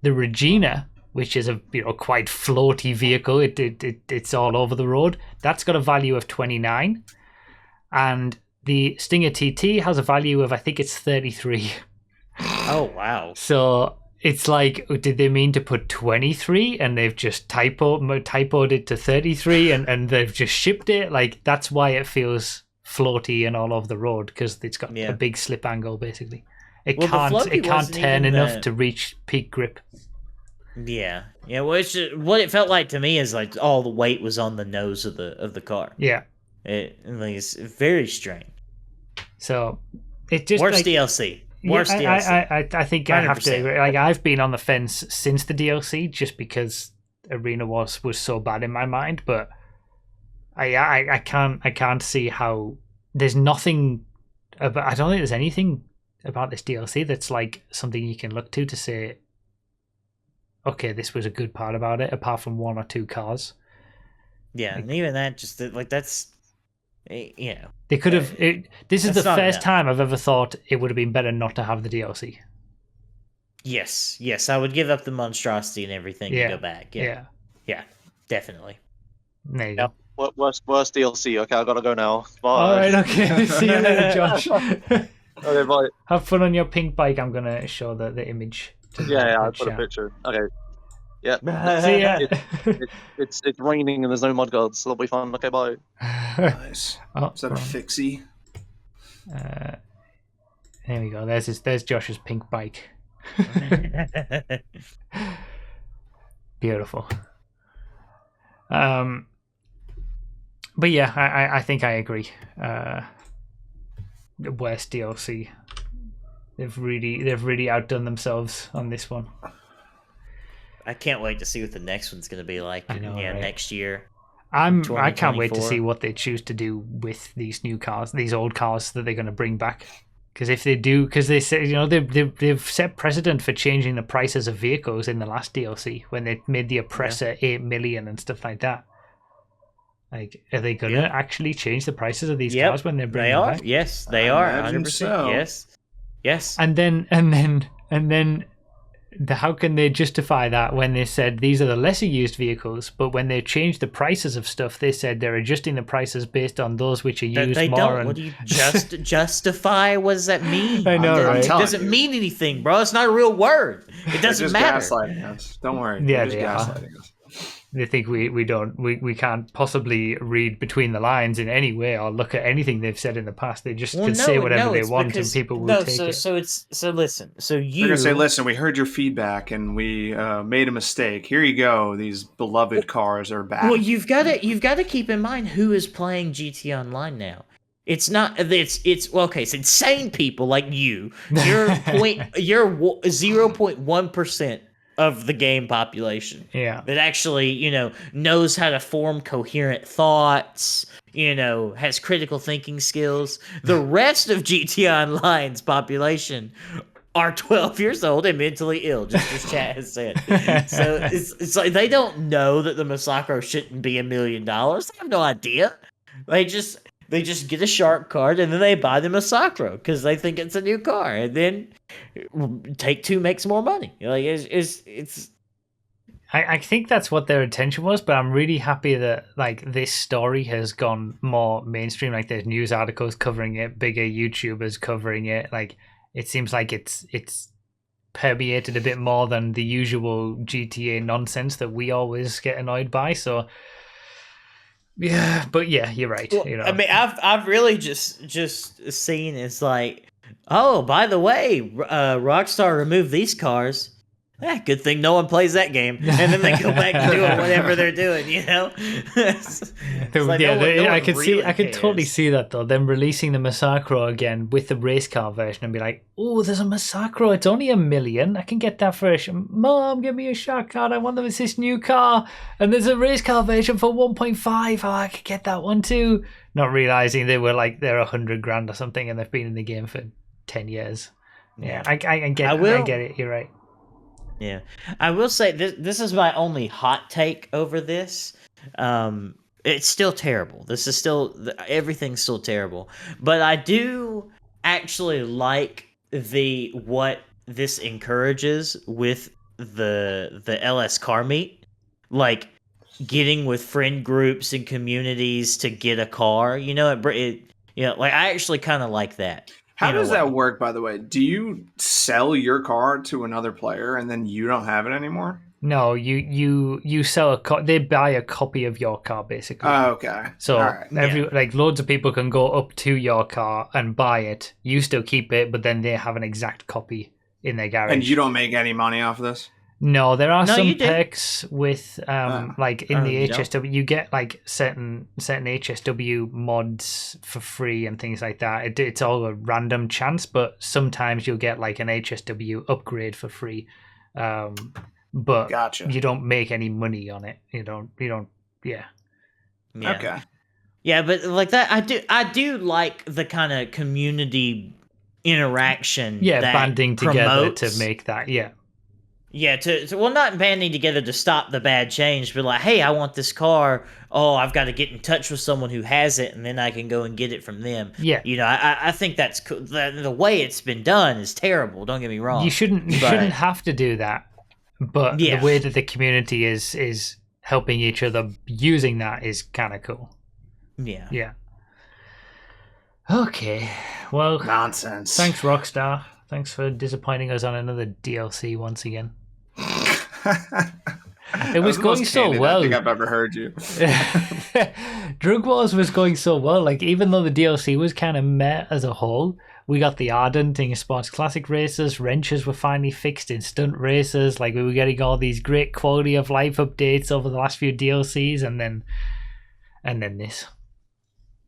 The Regina, which is a quite floaty vehicle, it's all over the road, that's got a value of 29, and the Stinger TT has a value of, I think it's 33. Oh wow! So it's like, did they mean to put 23 and they've just typoed it to 33 and they've just shipped it? Like, that's why it feels floaty and all over the road, because it's got a big slip angle basically. It can't turn enough to reach peak grip. Yeah. What it felt like to me is like all the weight was on the nose of the car. Yeah. It's very strange. So it just worst DLC. Worst DLC. I think I have to 100%. agree. Like, I've been on the fence since the DLC just because Arena was so bad in my mind, but I can't see how there's nothing about. I don't think there's anything about this DLC that's like something you can look to say, okay, this was a good part about it, apart from one or two cars. Yeah, and even that, just like that's, you know, they could have. This is the first enough. time I've ever thought it would have been better not to have the DLC. Yes, I would give up the monstrosity and everything Yeah. and go back. Yeah. Yeah, definitely. There you Yeah. go. Worst DLC. Okay, I gotta go now. Bye. All right, okay. See you later, Josh. Okay, bye. Have fun on your pink bike. I'm gonna show the image. To Yeah, the I put a chat. picture. Okay. Yeah. See ya. It's raining and there's no mudguards, so that'll be fun. Okay, bye. Nice. Oh, Is that a wrong. fixie? There we go. There's Josh's pink bike. Beautiful. But yeah, I think I agree. The worst DLC. They've really outdone themselves on this one. I can't wait to see what the next one's going to be like. I know, right? Next year. I can't wait to 2024. see what they choose to do with these new cars, these old cars that they're going to bring back. Because if they do, because they say, they've set precedent for changing the prices of vehicles in the last DLC when they made the Oppressor 8 million and stuff like that. Like, are they going to actually change the prices of these cars when they bring them back? Yes, they I are. imagine 100%. so. Yes. And then how can they justify that when they said these are the lesser used vehicles, but when they changed the prices of stuff, they said they're adjusting the prices based on those which are used They more. don't. And What do you justify? What does that mean? I know, right? It doesn't mean anything, bro. It's not a real word. It doesn't They're matter. just gaslighting us. Don't worry. Yeah, They're they are. just gaslighting us. They think we can't possibly read between the lines in any way or look at anything they've said in the past. They just can say whatever they want and people will take it. So listen. So They're you gonna say, "Listen, we heard your feedback and we made a mistake. Here you go. These beloved cars are back." Well, you've got to keep in mind who is playing GT Online now. It's not. It's well, okay. It's insane people like you. You're 0.1% of the game population. Yeah. That actually, knows how to form coherent thoughts. Has critical thinking skills. The rest of GT Online's population are 12 years old and mentally ill, just as chat has said. So it's like they don't know that the Masacro shouldn't be $1 million. They have no idea. They just get a shark card and then they buy the Masacro because they think it's a new car, and then Take-Two makes more money. Like it's. I think that's what their intention was, but I'm really happy that like this story has gone more mainstream. Like there's news articles covering it, bigger YouTubers covering it. Like it seems like it's permeated a bit more than the usual GTA nonsense that we always get annoyed by. So yeah, but yeah, you're right. Well, I mean, I've really just seen it's like, oh, by the way, Rockstar removed these cars. Good thing no one plays that game, and then they go back to doing whatever they're doing. I could totally see that though. Them releasing the Masacro again with the race car version and be like, "Oh, there's a Masacro. It's only $1 million. I can get that for Mom, give me a shark card. I want this new car. And there's a race car version for 1.5. Oh, I could get that one too." Not realizing they're $100,000 or something, and they've been in the game for 10 years. Yeah, I get it. You're right. Yeah, I will say this is my only hot take over this. It's still terrible. Everything's still terrible. But I do actually like what this encourages with the LS car meet, like getting with friend groups and communities to get a car. I actually kind of like that. How does that work, by the way? Do you sell your car to another player and then you don't have it anymore? No, you sell a car. They buy a copy of your car, basically. Oh, okay. So right. loads of people can go up to your car and buy it. You still keep it, but then they have an exact copy in their garage. And you don't make any money off of this? No, there are some perks with like in the HSW. You get like certain HSW mods for free and things like that. It's all a random chance, but sometimes you'll get like an HSW upgrade for free. But gotcha. You don't make any money on it. You don't. Yeah. Okay. Yeah, but like that, I do like the kind of community interaction. Yeah, that banding together promotes. to make that. Yeah. Yeah, not banding together to stop the bad change, but like, hey, I want this car. Oh, I've got to get in touch with someone who has it, and then I can go and get it from them. Yeah. I think that's cool. The way it's been done is terrible. Don't get me wrong. You shouldn't have to do that, but the way that the community is helping each other using that is kind of cool. Yeah. Yeah. Okay. Well, Nonsense. thanks, Rockstar. Thanks for disappointing us on another DLC once again. It was going so well. I think I've ever heard you. Drug Wars was going so well. Like, even though the DLC was kind of meh as a whole, we got the Ardent in Sports Classic races. Wrenches were finally fixed in stunt races. Like, we were getting all these great quality of life updates over the last few DLCs, and then this.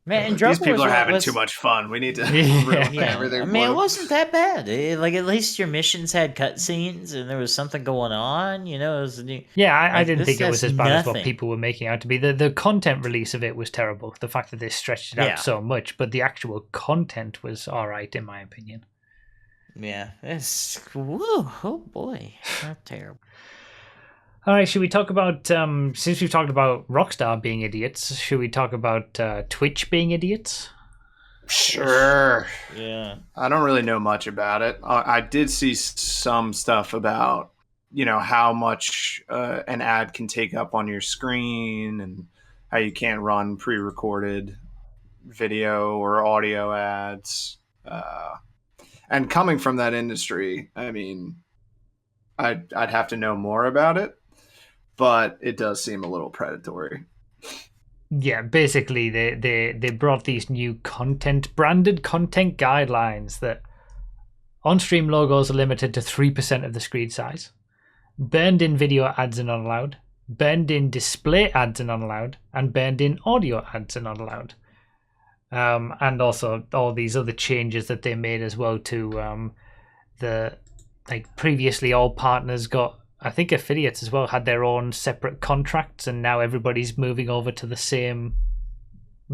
Man, and These people are having too much fun. We need to ruin everything. I mean, it wasn't that bad. Like, at least your missions had cutscenes and there was something going on. You know, it was a new. Yeah, I Like, didn't this think it was as has bad as what nothing. people were making out to be. The content release of it was terrible. The fact that they stretched it out Yeah. so much, but the actual content was all right, in my opinion. Yeah, it's woo, oh boy, not terrible. All right, should we talk about, since we've talked about Rockstar being idiots, should we talk about Twitch being idiots? Sure. Yeah. I don't really know much about it. I did see some stuff about, how much an ad can take up on your screen and how you can't run pre-recorded video or audio ads. And coming from that industry, I mean, I'd have to know more about it, but it does seem a little predatory. Yeah, basically they brought these new branded content guidelines that on-stream logos are limited to 3% of the screen size. Burned-in video ads are not allowed. Burned-in display ads are not allowed. And burned-in audio ads are not allowed. And also all these other changes that they made as well to previously all partners got, I think affiliates as well had their own separate contracts, and now everybody's moving over to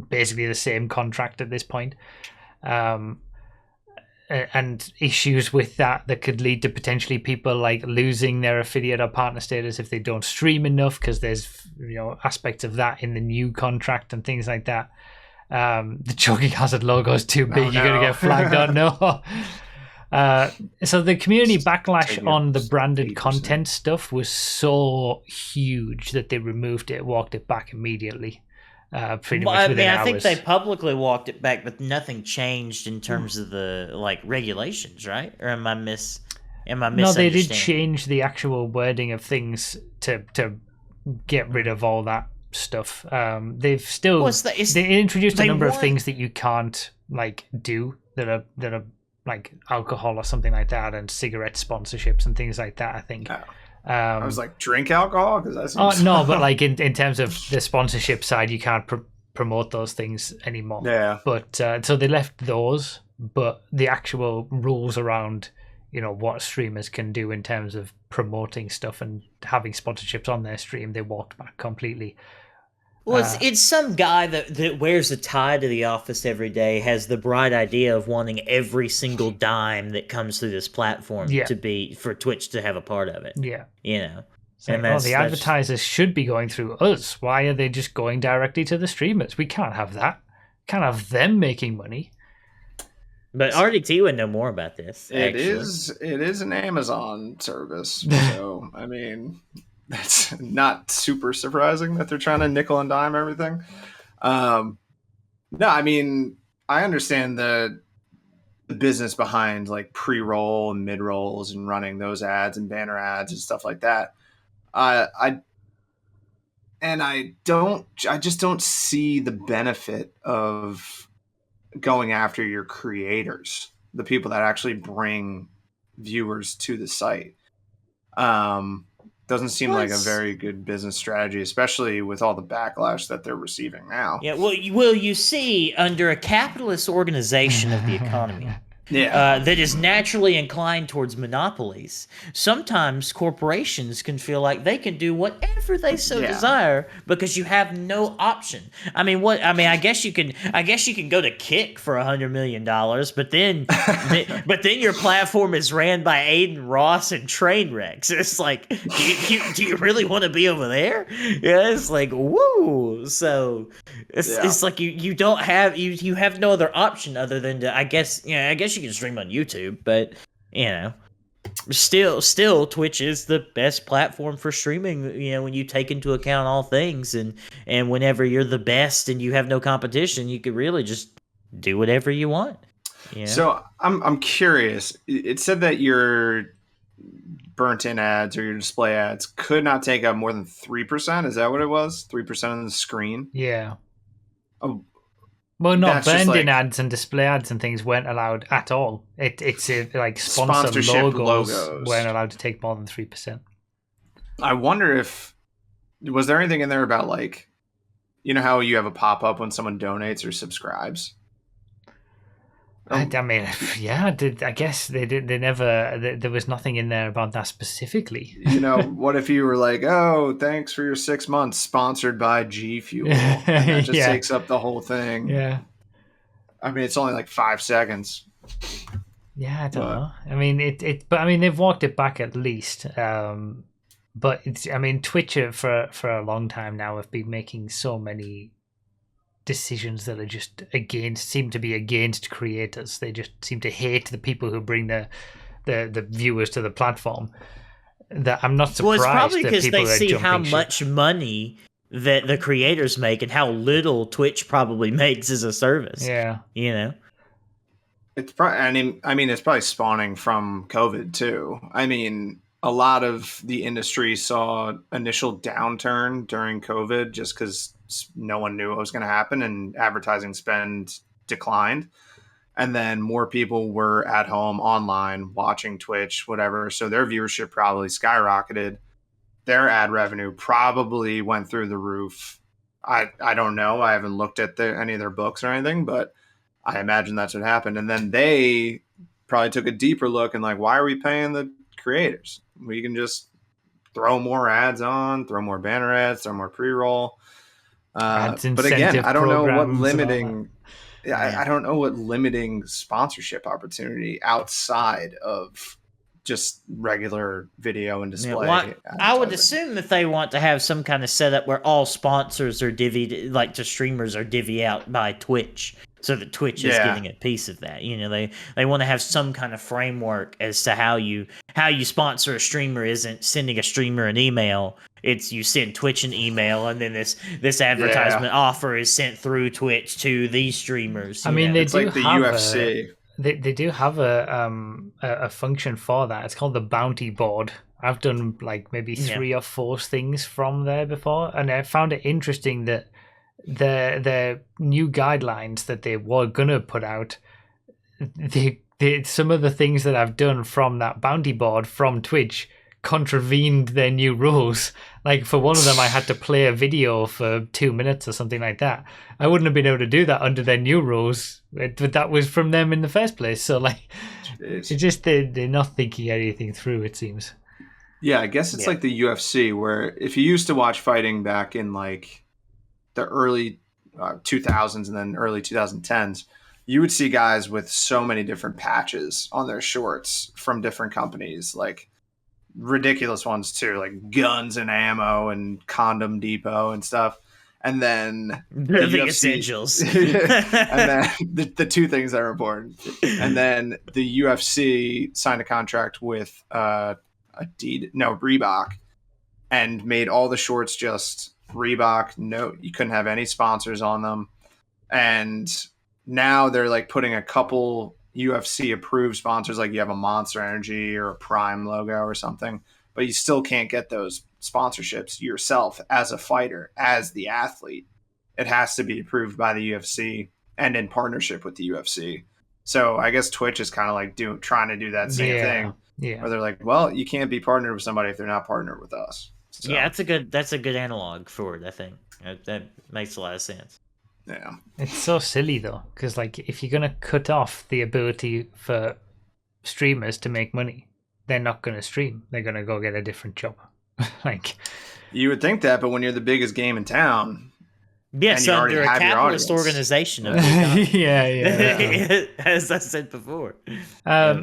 basically the same contract at this point. And issues with that could lead to potentially people like losing their affiliate or partner status if they don't stream enough, because there's aspects of that in the new contract and things like that. The Choking Hazard logo is too big. You're gonna get flagged on. No. So the community backlash on the branded 8%. content stuff was so huge that they removed it, walked it back immediately. Pretty much within hours. I think they publicly walked it back, but nothing changed in terms of the regulations, right? Or am I misunderstanding? No, they did change the actual wording of things to get rid of all that stuff. They've still they introduced a number of things that you can't do that are like alcohol or something like that, and cigarette sponsorships and things like that, I think. I was like, drink alcohol? Because that no, but like in terms of the sponsorship side, you can't promote those things anymore. Yeah. But so they left those, but the actual rules around what streamers can do in terms of promoting stuff and having sponsorships on their stream, they walked back completely. Well, it's some guy that wears a tie to the office every day, has the bright idea of wanting every single dime that comes through this platform to be for Twitch to have a part of it. Yeah. And the advertisers should be going through us. Why are they just going directly to the streamers? We can't have that. Can't have them making money. But RDT would know more about this. It is an Amazon service, so I mean, that's not super surprising that they're trying to nickel and dime everything. No, I mean, I understand the business behind like pre-roll and mid-rolls and running those ads and banner ads and stuff like that. I just don't see the benefit of going after your creators, the people that actually bring viewers to the site. Doesn't seem like a very good business strategy, especially with all the backlash that they're receiving now. Yeah, well, you see, under a capitalist organization of the economy, that is naturally inclined towards monopolies, sometimes corporations can feel like they can do whatever they so desire because you have no option. I mean, I guess you can go to Kick for $100 million, but then your platform is ran by Aiden Ross and Trainwrecks. It's like, do you really want to be over there? Yeah, it's like, woo. So it's like you don't have you have no other option other than to I guess you can stream on YouTube, but still Twitch is the best platform for streaming, when you take into account all things, and whenever you're the best and you have no competition, you could really just do whatever you want. So I'm curious. It said that your burnt in ads or your display ads could not take up more than 3%. Is that what it was? 3% of the screen? Yeah. Oh, well, not that's just burned-in like ads and display ads and things weren't allowed at all. It's like sponsorship logos logos weren't allowed to take more than 3%. I wonder if was there anything in there about like, how you have a pop-up when someone donates or subscribes? I mean, yeah, I guess they did. They never. There was nothing in there about that specifically. What if you were like, "Oh, thanks for your 6 months, sponsored by G Fuel," and that just takes up the whole thing. Yeah. I mean, it's only like 5 seconds. Yeah, I don't know. I mean, but I mean, they've walked it back at least. But it's. I mean, Twitch for a long time now have been making so many decisions that are just seem to be against creators. They just seem to hate the people who bring the viewers to the platform. That I'm not surprised. Well, it's probably because they see how much money that the creators make and how little Twitch probably makes as a service. Yeah, It's probably. I mean, it's probably spawning from COVID too. I mean, a lot of the industry saw initial downturn during COVID just because no one knew what was going to happen and advertising spend declined. And then more people were at home online watching Twitch, whatever. So their viewership probably skyrocketed. Their ad revenue probably went through the roof. I don't know. I haven't looked at any of their books or anything, but I imagine that's what happened. And then they probably took a deeper look and like, why are we paying the creators? We can just throw more ads on, throw more banner ads, throw more pre-roll. But again, I don't know what limiting. I don't know what limiting sponsorship opportunity outside of just regular video and display. I would assume that they want to have some kind of setup where all sponsors are divvied, like to streamers are divvied out by Twitch, so that Twitch is getting a piece of that. They want to have some kind of framework as to how you sponsor a streamer. Isn't sending a streamer an email. It's you send Twitch an email, and then this advertisement offer is sent through Twitch to these streamers. I mean, it's like the UFC. They do have a function for that. It's called the bounty board. I've done like maybe 3 or 4 things from there before, and I found it interesting that the new guidelines that they were gonna put out, some of the things that I've done from that bounty board from Twitch contravened their new rules. Like for one of them, I had to play a video for 2 minutes or something like that. I wouldn't have been able to do that under their new rules, but that was from them in the first place. So like, it's just they're not thinking anything through, it seems. Yeah, I guess it's like the UFC, where if you used to watch fighting back in like the early 2000s and then early 2010s, you would see guys with so many different patches on their shorts from different companies, like ridiculous ones too, like guns and ammo and Condom Depot and stuff. And then the essentials. And then the 2 things that are important. And then the UFC signed a contract with Reebok, and made all the shorts just Reebok. No, you couldn't have any sponsors on them. And now they're like putting a couple UFC approved sponsors, like you have a Monster Energy or a Prime logo or something, but you still can't get those sponsorships yourself as a fighter, as the athlete. It has to be approved by the UFC and in partnership with the UFC. So I guess Twitch is kind of like trying to do that same thing. Yeah. Where they're like, well, you can't be partnered with somebody if they're not partnered with us. So. Yeah, that's a good analog for it, I think. That makes a lot of sense. Yeah. It's so silly though, because like if you're gonna cut off the ability for streamers to make money, they're not gonna stream. They're gonna go get a different job. Like you would think that, but when you're the biggest game in town, yes, under a capitalist organization. Yeah. As I said before.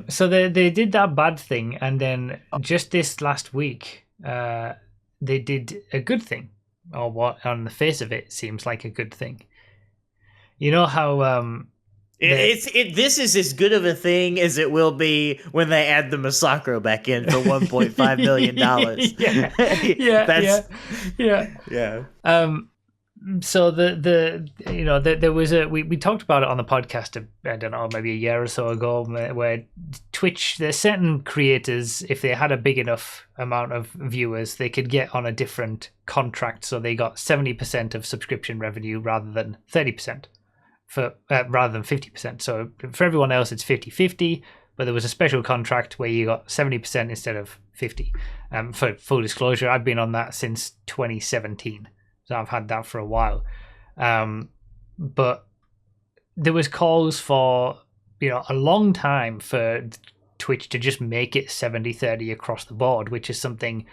So they did that bad thing, and then just this last week, they did a good thing, or what on the face of it seems like a good thing. You know how This is as good of a thing as it will be when they add the Masacro back in for $1.5 million. Yeah. So there was we talked about it on the podcast, I don't know, maybe a year or so ago, where Twitch, there's certain creators, if they had a big enough amount of viewers, they could get on a different contract, so they got 70% of subscription revenue rather than 30%, rather than 50%. So for everyone else it's 50-50, but there was a special contract where you got 70% instead of 50. For full disclosure, I've been on that since 2017. So I've had that for a while. But there was calls for, a long time for Twitch to just make it 70-30 across the board, which is something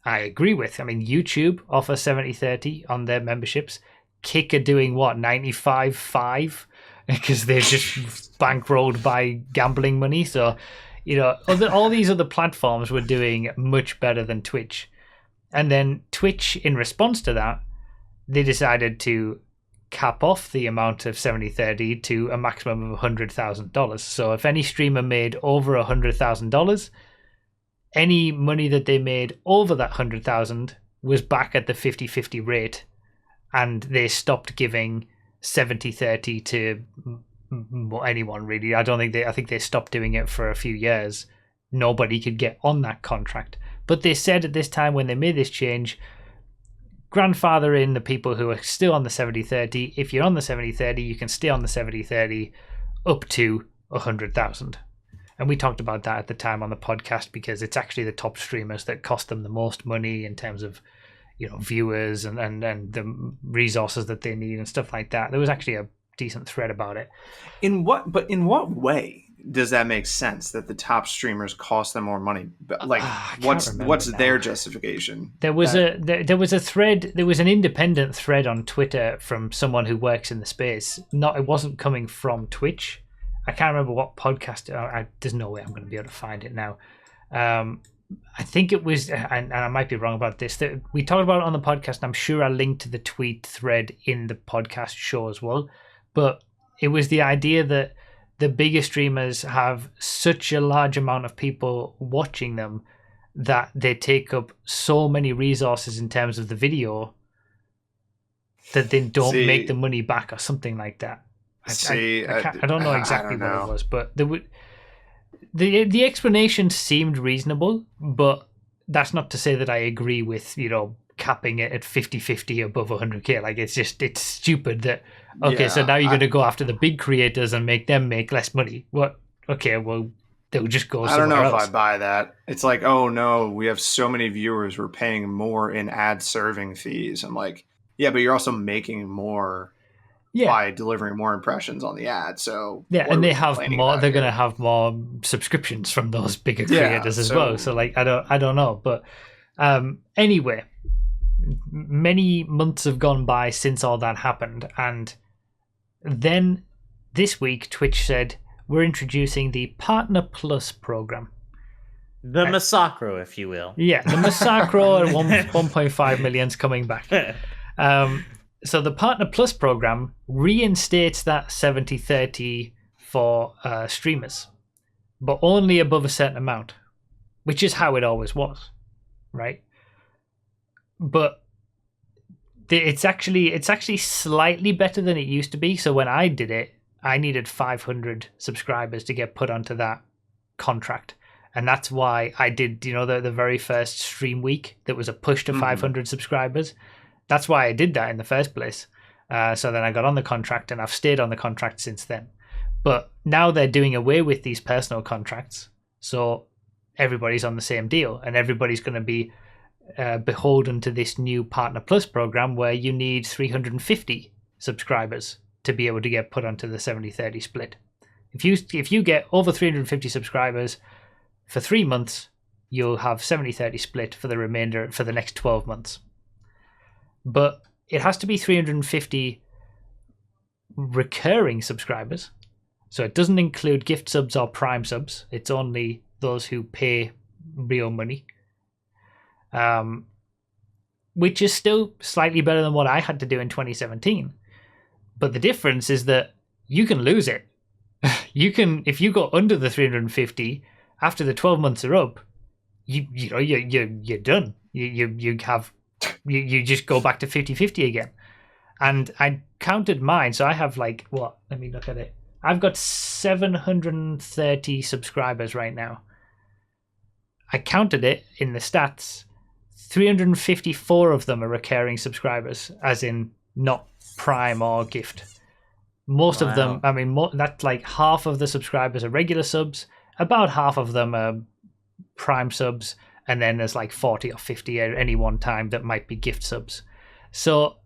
I agree with. I mean, YouTube offers 70-30 on their memberships. Kick are doing what, 95-5? Because they're just bankrolled by gambling money. So, all these other platforms were doing much better than Twitch. And then Twitch, in response to that, they decided to cap off the amount of 70-30 to a maximum of $100,000. So if any streamer made over $100,000, any money that they made over that $100,000 was back at the 50-50 rate, and they stopped giving 70-30 to anyone really. I think they stopped doing it for a few years. Nobody could get on that contract. But they said at this time when they made this change, grandfather in the people who are still on the 70-30. If you're on the 70-30, you can stay on the 70-30 up to 100,000. And we talked about that at the time on the podcast, because it's actually the top streamers that cost them the most money in terms of, viewers and the resources that they need and stuff like that. There was actually a decent thread about it. In what way does that make sense that the top streamers cost them more money? Like, what's their justification? There was a thread. There was an independent thread on Twitter from someone who works in the space. It wasn't coming from Twitch. I can't remember what podcast. There's no way I'm going to be able to find it now. I think it was, and I might be wrong about this, that we talked about it on the podcast, and I'm sure I linked to the tweet thread in the podcast show as well. But it was the idea that the bigger streamers have such a large amount of people watching them that they take up so many resources in terms of the video that they don't make the money back or something like that. I don't know exactly what it was, but the explanation seemed reasonable, but that's not to say that I agree with, capping it at 50-50 above 100k. Like, it's stupid that, so now you're going to go after the big creators and make them make less money. What? Okay, well, they'll just go somewhere else. I don't know if I buy that. It's like, oh no, we have so many viewers, we're paying more in ad serving fees. I'm like, yeah, but you're also making more by delivering more impressions on the ad. So and they have more. They're going to have more subscriptions from those bigger creators as well. So like, I don't know, but anyway, many months have gone by since all that happened, and then this week Twitch said we're introducing the Partner Plus program. The Masacro, if you will. Yeah, the Masacro at 1.5 million's coming back. So the Partner Plus program reinstates that 70-30 for streamers, but only above a certain amount, which is how it always was, right? But it's actually slightly better than it used to be. So when I did it, I needed 500 subscribers to get put onto that contract. And that's why I did, the very first stream week that was a push to 500 subscribers. That's why I did that in the first place. So then I got on the contract, and I've stayed on the contract since then. But now they're doing away with these personal contracts. So everybody's on the same deal, and everybody's going to be beholden to this new Partner Plus program where you need 350 subscribers to be able to get put onto the 70-30 split. If you get over 350 subscribers for 3 months, you'll have 70-30 split for the next 12 months. But it has to be 350 recurring subscribers. So it doesn't include gift subs or prime subs. It's only those who pay real money. Which is still slightly better than what I had to do in 2017. But the difference is that you can lose it. You can, if you go under the 350 after the 12 months are up, you're done. You just go back to 50-50 again. And I counted mine, so I have like what? Let me look at it. I've got 730 subscribers right now. I counted it in the stats. 354 of them are recurring subscribers, as in not Prime or Gift. Most of them, I mean, that's like half of the subscribers are regular subs, about half of them are Prime subs, and then there's like 40 or 50 at any one time that might be Gift subs. So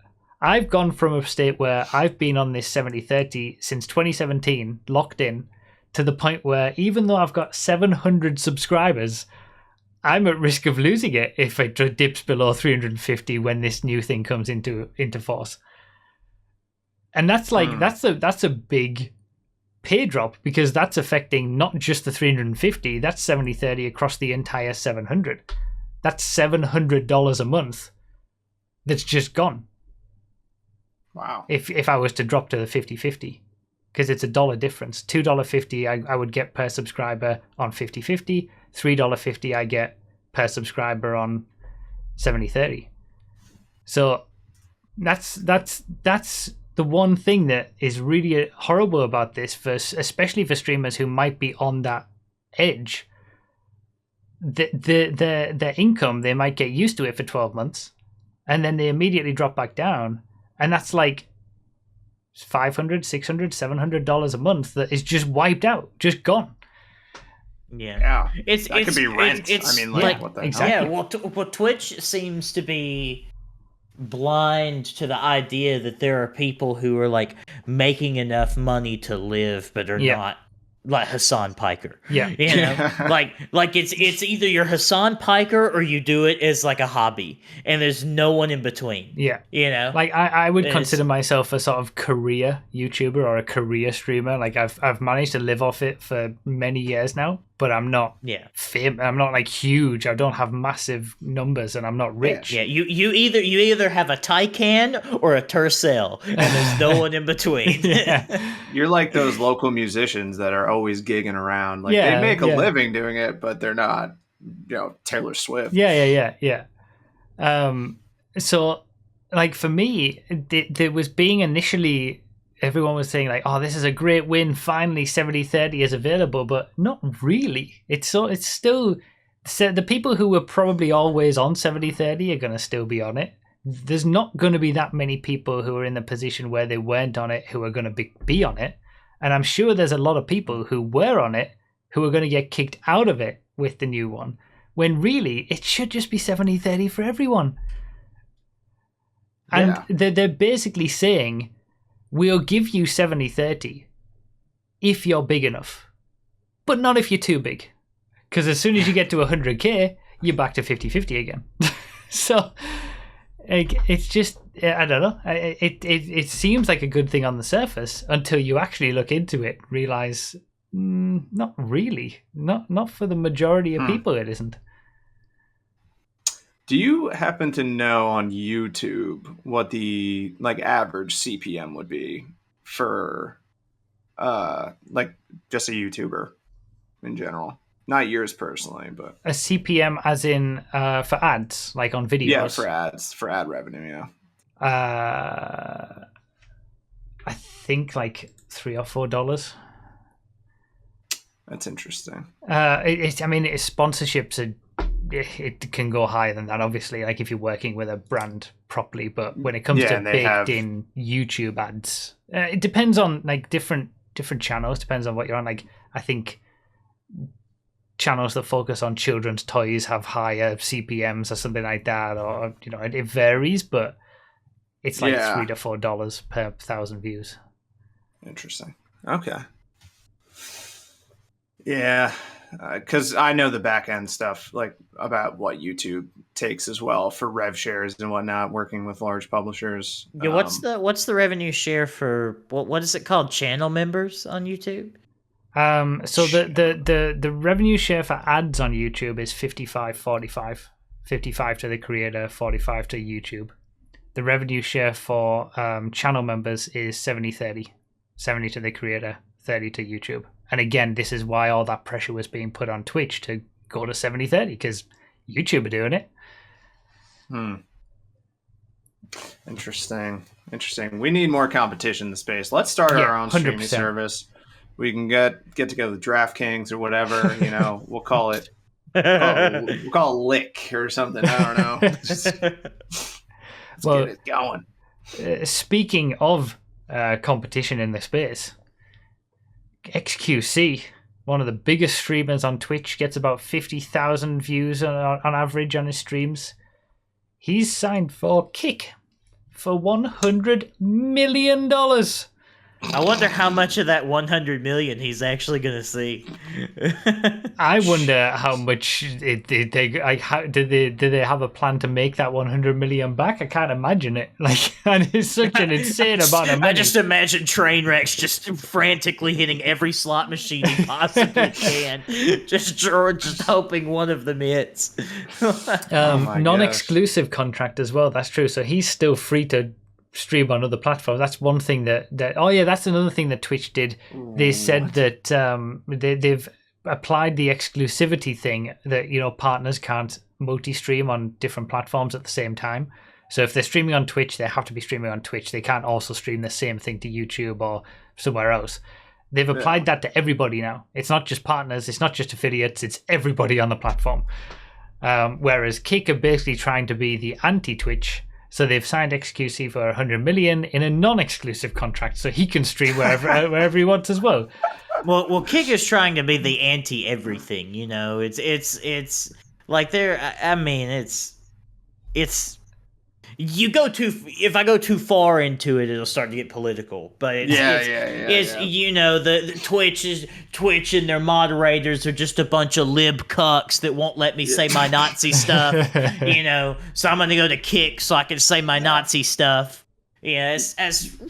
I've gone from a state where I've been on this 70-30 since 2017, locked in, to the point where even though I've got 700 subscribers, I'm at risk of losing it if it dips below 350 when this new thing comes into force. And that's like that's a big pay drop, because that's affecting not just the 350, that's 70-30 across the entire 700. That's $700 a month that's just gone. Wow. If I was to drop to the 50-50, because it's $1 difference. $2.50 I would get per subscriber on 50-50. $3.50 I get per subscriber on 70-30. So that's the one thing that is really horrible about this, especially for streamers who might be on that edge. Their income, they might get used to it for 12 months, and then they immediately drop back down, and that's like $500, $600, $700 a month that is just wiped out, just gone. Yeah, It could be rent. I mean, like what the exactly. hell? Yeah, well, Twitch seems to be blind to the idea that there are people who are like making enough money to live, but are not like Hassan Piker. Yeah, you know, like it's either you're Hassan Piker or you do it as like a hobby, and there's no one in between. Yeah, you know, like I would consider myself a sort of career YouTuber or a career streamer. Like I've managed to live off it for many years now, but I'm not I'm not like huge. I don't have massive numbers, and I'm not rich. Yeah, you either have a Taycan or a Tercel, and there's no one in between. You're like those local musicians that are always gigging around. Like they make a living doing it, but they're not, Taylor Swift. Yeah. So like for me, there was being initially, everyone was saying like, oh, this is a great win. Finally 70-30 is available, but not really. It's still, the people who were probably always on 70-30 are going to still be on it. There's not going to be that many people who are in the position where they weren't on it who are going to be on it. And I'm sure there's a lot of people who were on it who are going to get kicked out of it with the new one, when really it should just be 70-30 for everyone. And they're basically saying, we'll give you 70-30 if you're big enough, but not if you're too big. Because as soon as you get to 100K, you're back to 50-50 again. So it's just, I don't know. It seems like a good thing on the surface until you actually look into it, realize not really. Not for the majority of people it isn't. Do you happen to know on YouTube what the average CPM would be for just a YouTuber in general? Not yours personally, but a CPM as in for ads, like on videos. Yeah, for ads, for ad revenue. Yeah. I think like $3 or $4. That's interesting. It's sponsorships are. It can go higher than that, obviously, like if you're working with a brand properly, but when it comes to baked in YouTube ads, it depends on like different channels, depends on what you're on. Like I think channels that focus on children's toys have higher CPMs or something like that, or it varies, but it's like $3 to $4 per 1,000 views. Interesting. Okay. Yeah. Because I know the back end stuff, like about what YouTube takes as well for rev shares and whatnot, working with large publishers. Yeah, what's the revenue share for what is it called? Channel members on YouTube? So the revenue share for ads on YouTube is 55-45. 55 to the creator, 45 to YouTube. The revenue share for channel members is 70-30. 70 to the creator, 30 to YouTube. And again, this is why all that pressure was being put on Twitch to go to 70-30, because YouTube are doing it. Interesting. We need more competition in the space. Let's start our own streaming 100%. service. We can get together with DraftKings or whatever. We'll call it. We'll call it Lick or something. I don't know. Let's get it going. Speaking of competition in the space, XQC, one of the biggest streamers on Twitch, gets about 50,000 views on average on his streams. He's signed for Kick for $100 million. I wonder how much of that 100 million he's actually going to see. I wonder how much did they have a plan to make that 100 million back? I can't imagine it. And it's such an insane amount of money. I just imagine Trainwreck's just frantically hitting every slot machine he possibly can, just hoping one of them hits. Non-exclusive contract as well. That's true. So he's still free to stream on other platforms. That's one thing that's another thing that Twitch did. They said that they've applied the exclusivity thing that partners can't multi-stream on different platforms at the same time. So if they're streaming on Twitch, they have to be streaming on Twitch. They can't also stream the same thing to YouTube or somewhere else. They've applied that to everybody now. It's not just partners, it's not just affiliates, it's everybody on the platform. Whereas Kick are basically trying to be the anti-Twitch. So they've signed XQC for $100 million in a non-exclusive contract, so he can stream wherever he wants as well. Well, Kick is trying to be the anti-everything. It's like they're. I mean, it's. If I go too far into it, it'll start to get political. But the Twitch and their moderators are just a bunch of lib cucks that won't let me say my Nazi stuff. So I'm gonna go to Kick so I can say my Nazi stuff. Yeah, it's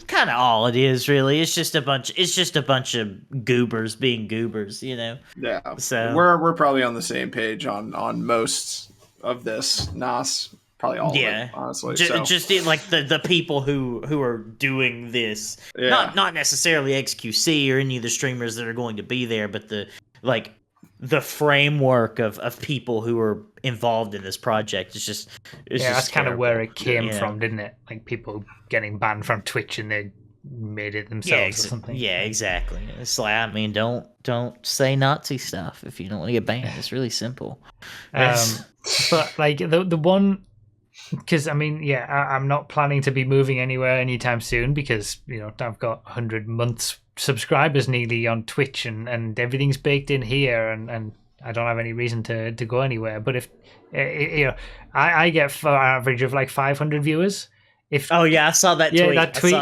kind of all it is, really. It's just a bunch of goobers being goobers. Yeah. So we're probably on the same page on most of this. Nas. Probably all of it, honestly. Just like the people who are doing this, not necessarily XQC or any of the streamers that are going to be there, but the framework of people who are involved in this project is just that's kind of where it came from, didn't it? Like people getting banned from Twitch and they made it themselves or something. Yeah, exactly. It's like, I mean, don't say Nazi stuff if you don't want to get banned. It's really simple. But like the one. Because, I mean, I'm not planning to be moving anywhere anytime soon because, I've got 100 months subscribers nearly on Twitch and everything's baked in here and I don't have any reason to go anywhere. But if, I get for an average of like 500 viewers. I saw that tweet. Yeah, that tweet.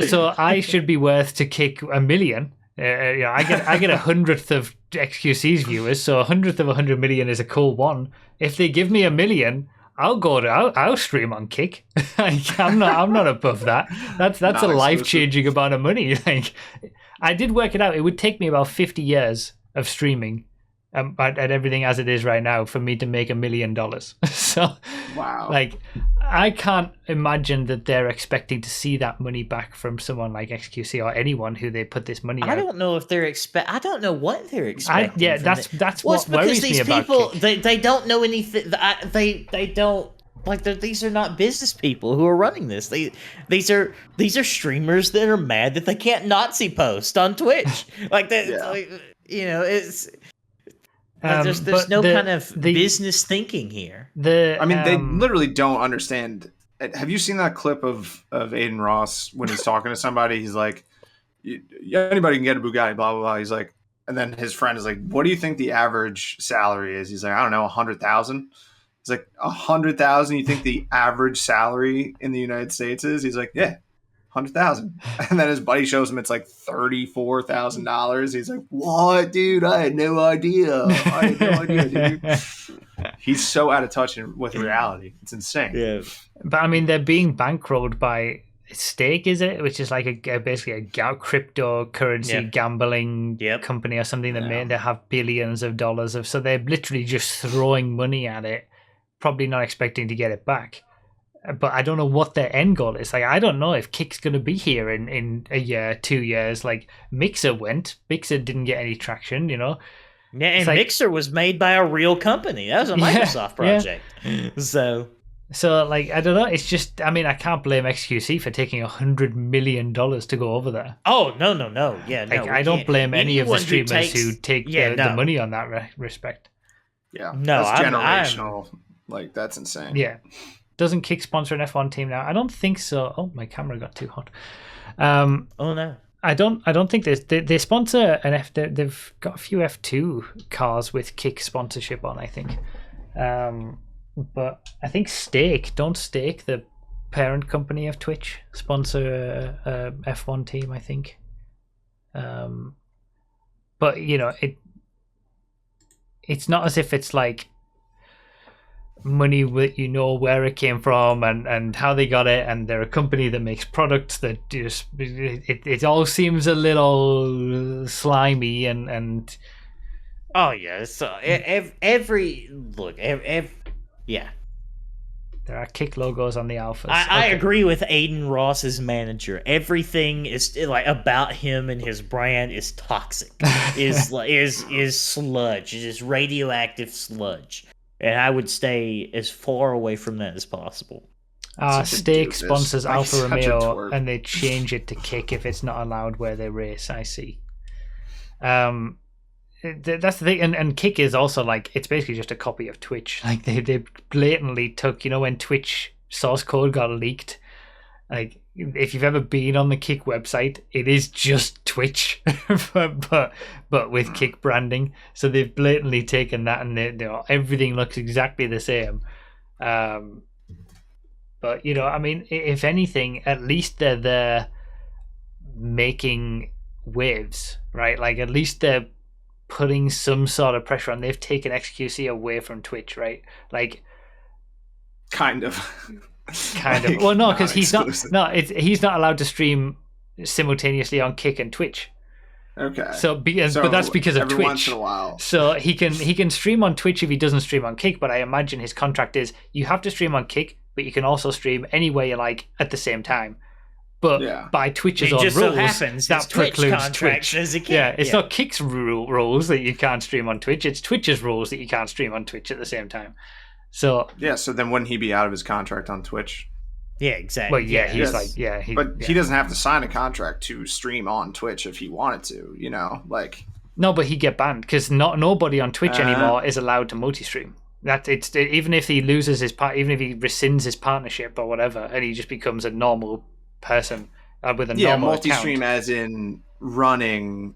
So I should be worth to Kick $1 million. I get 100th of XQC's viewers, so 100th of 100 million is a cool one. If they give me $1 million, I'll stream on Kick. I'm not above that. That's a life-changing amount of money. Like, I did work it out. It would take me about 50 years of streaming at everything as it is right now for me to make $1 million. So, wow. Like, I can't imagine that they're expecting to see that money back from someone like XQC or anyone who they put this money. I don't know if they're I don't know what they're expecting. That's what worries me about people, Kick. They don't know anything. They don't. Like, these are not business people who are running this. These are streamers that are mad that they can't Nazi post on Twitch. Like that, it's. There's no kind of business thinking here. They literally don't understand. Have you seen that clip of Aiden Ross when he's talking to somebody? He's like, anybody can get a Bugatti, blah, blah, blah. He's like, and then his friend is like, what do you think the average salary is? He's like, I don't know, 100,000. He's like, 100,000. You think the average salary in the United States is? He's like, yeah, 100,000. And then his buddy shows him it's like $34,000. He's like, what, dude? I had no idea. Dude. He's so out of touch with reality. It's insane. Yeah. But I mean, they're being bankrolled by Stake, is it? Which is like basically a cryptocurrency gambling company or something that they have billions of dollars of. So they're literally just throwing money at it, probably not expecting to get it back. but I don't know what their end goal is. Like, I don't know if Kick's going to be here in a year, 2 years. Like, Mixer didn't get any traction, you know. Yeah, and Mixer was made by a real company. That was a Microsoft project. So, like, I don't know. It's just, I mean, I can't blame XQC for taking $100 million to go over there. Oh, no. Yeah, no. I don't blame any of the streamers who take the money on that respect. Yeah, no, that's generational. Like, that's insane. Yeah. Doesn't Kick sponsor an F1 team now? I don't think so. Oh, my camera got too hot. Oh, no. I don't think they sponsor an they've got a few F2 cars with Kick sponsorship on, I think. But I think Don't Stake, the parent company of Twitch, sponsor a F1 team, I think. But you know, it's not as if it's like money that you know where it came from and how they got it, and they're a company that makes products that just it all seems a little slimy and oh yeah, so yeah. There are Kick logos on the Alphas. I agree with Aiden Ross's manager. Everything is like about him and his brand is toxic. is sludge. It is radioactive sludge. And I would stay as far away from that as possible. Stake sponsors Alfa Romeo, and they change it to Kick if it's not allowed where they race. I see. That's the thing, and Kick is also like, it's basically just a copy of Twitch. Like they blatantly took, you know, when Twitch source code got leaked, like if you've ever been on the Kick website, it is just Twitch, but with Kick branding. So they've blatantly taken that, and everything looks exactly the same. But you know, I mean, if anything, at least they're there making waves, right? Like at least they're putting some sort of pressure on. They've taken XQC away from Twitch, right? Like, kind of. Like, well, no, because he's not allowed to stream simultaneously on Kick and Twitch. Okay. But that's because of every Twitch. Once in a while. So he can stream on Twitch if he doesn't stream on Kick. But I imagine his contract is you have to stream on Kick, but you can also stream anywhere you like at the same time. But by Twitch's own rules, so happens, that precludes Twitch. It's not Kick's rules that you can't stream on Twitch. It's Twitch's rules that you can't stream on Twitch at the same time. So so then wouldn't he be out of his contract on Twitch? Yeah, exactly. Well, he doesn't have to sign a contract to stream on Twitch if he wanted to. You know, like no, but he'd get banned because nobody on Twitch anymore is allowed to multi-stream. Even if he loses even if he rescinds his partnership or whatever, and he just becomes a normal person with a normal multi-stream account. As in running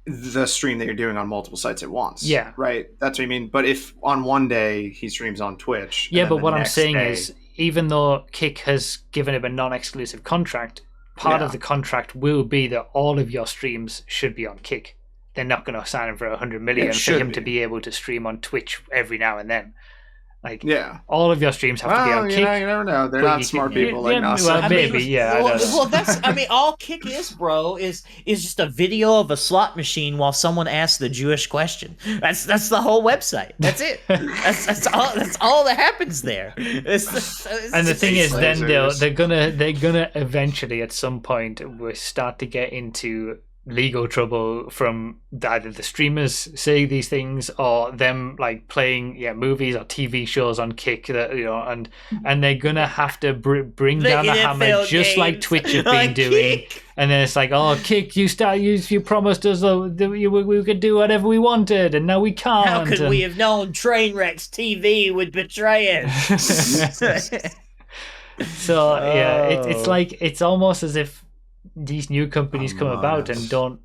the stream that you're doing on multiple sites at once. Yeah, right. That's what I mean. But if on one day he streams on Twitch, but what I'm saying is, even though Kick has given him a non-exclusive contract, part of the contract will be that all of your streams should be on Kick. They're not going to sign him for $100 million for him to be able to stream on Twitch every now and then. Like, all of your streams have to be on Kick. You never know. They're not smart people like us. Well, maybe, Well, that's. I mean, all Kick is, bro, is just a video of a slot machine while someone asks the Jewish question. That's the whole website. That's it. That's all that happens there. And the thing is, then they're gonna eventually at some point start to get into legal trouble from either the streamers saying these things or them like playing movies or TV shows on Kick that and they're gonna have to bring down the hammer just like Twitch have been doing. And then it's like, oh, Kick, you promised us we could do whatever we wanted, and now we can't. How could we have known Trainwreck's TV would betray us? It's like it's almost as if these new companies come about and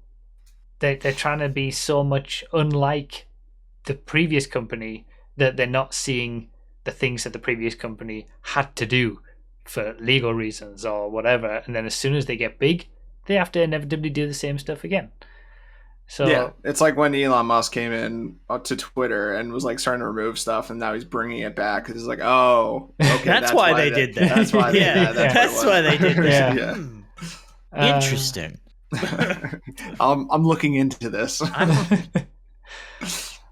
they're trying to be so much unlike the previous company that they're not seeing the things that the previous company had to do for legal reasons or whatever, and then as soon as they get big they have to inevitably do the same stuff again. So it's like when Elon Musk came in to Twitter and was like starting to remove stuff, and now he's bringing it back because he's like, oh, okay, that's why they did that. That's why that's why they did that. Yeah. Interesting. I'm looking into this.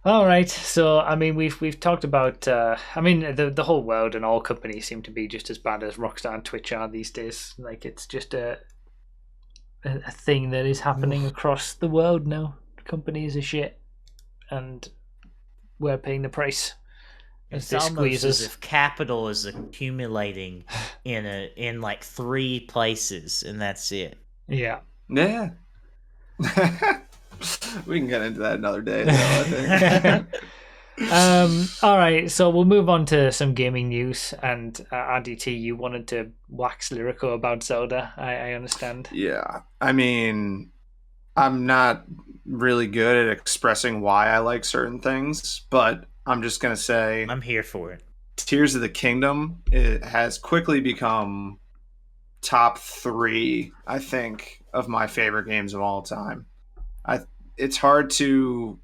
All right. So I mean, we've talked about. I mean, the whole world and all companies seem to be just as bad as Rockstar and Twitch are these days. Like it's just a thing that is happening across the world now. Companies are shit, and we're paying the price as It's they almost squeeze as us. if capital is accumulating in like 3 places, and that's it. Yeah. Yeah. We can get into that another day, though, I think. All right, so we'll move on to some gaming news. And RDT, you wanted to wax lyrical about Zelda. I understand. Yeah. I mean, I'm not really good at expressing why I like certain things, but I'm just going to say I'm here for it. Tears of the Kingdom, it has quickly become top 3, I think, of my favorite games of all time. It's hard to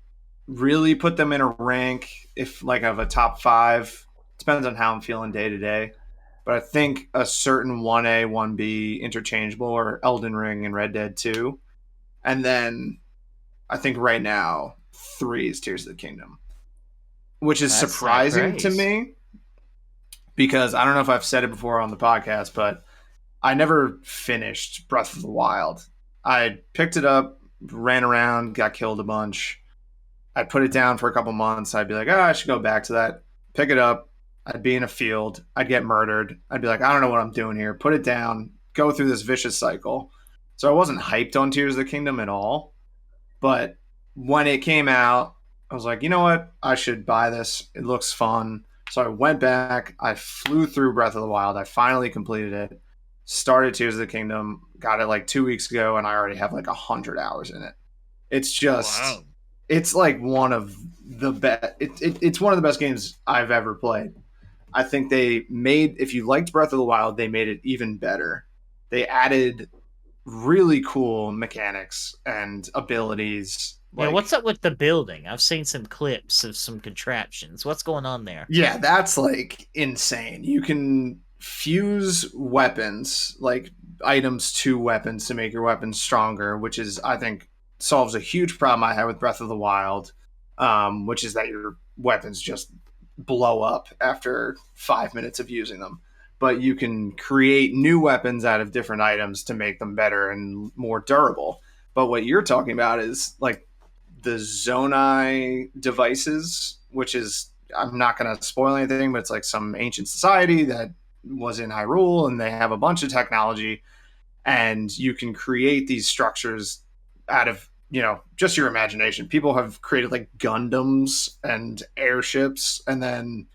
really put them in a rank if like of a top 5. Depends on how I'm feeling day to day. But I think a certain 1A, 1B interchangeable are Elden Ring and Red Dead 2. And then I think right now 3 is Tears of the Kingdom, which is That's surprising to me because I don't know if I've said it before on the podcast, but I never finished Breath of the Wild. I picked it up, ran around, got killed a bunch. I'd put it down for a couple months. I'd be like, I should go back to that. Pick it up. I'd be in a field. I'd get murdered. I'd be like, I don't know what I'm doing here. Put it down. Go through this vicious cycle. So I wasn't hyped on Tears of the Kingdom at all. But when it came out, I was like, you know what? I should buy this. It looks fun. So I went back. I flew through Breath of the Wild. I finally completed it. Started Tears of the Kingdom. Got it like 2 weeks ago, and I already have like 100 hours in it. It's just, Wow. it's like one of the best. It's one of the best games I've ever played. I think they made, if you liked Breath of the Wild, they made it even better. They added really cool mechanics and abilities. Yeah, what's up with the building? I've seen some clips of some contraptions. What's going on there? Yeah, that's like insane. You can fuse weapons, like items to weapons to make your weapons stronger, which is, I think, solves a huge problem I had with Breath of the Wild, which is that your weapons just blow up after 5 minutes of using them. But you can create new weapons out of different items to make them better and more durable. But what you're talking about is like the Zonai devices, which is, I'm not going to spoil anything, but it's like some ancient society that was in Hyrule and they have a bunch of technology and you can create these structures out of, just your imagination. People have created like Gundams and airships and then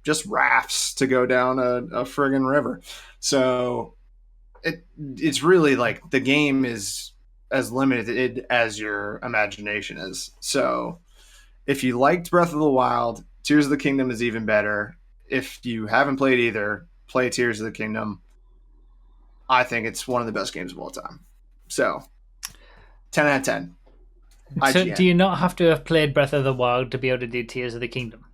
just rafts to go down a friggin' river. So it's really like the game is as limited as your imagination is. So if you liked Breath of the Wild, Tears of the Kingdom is even better. If you haven't played either, play Tears of the Kingdom. I think it's one of the best games of all time. So 10 out of 10. So IGN. do you not have to have played Breath of the Wild to be able to do Tears of the Kingdom?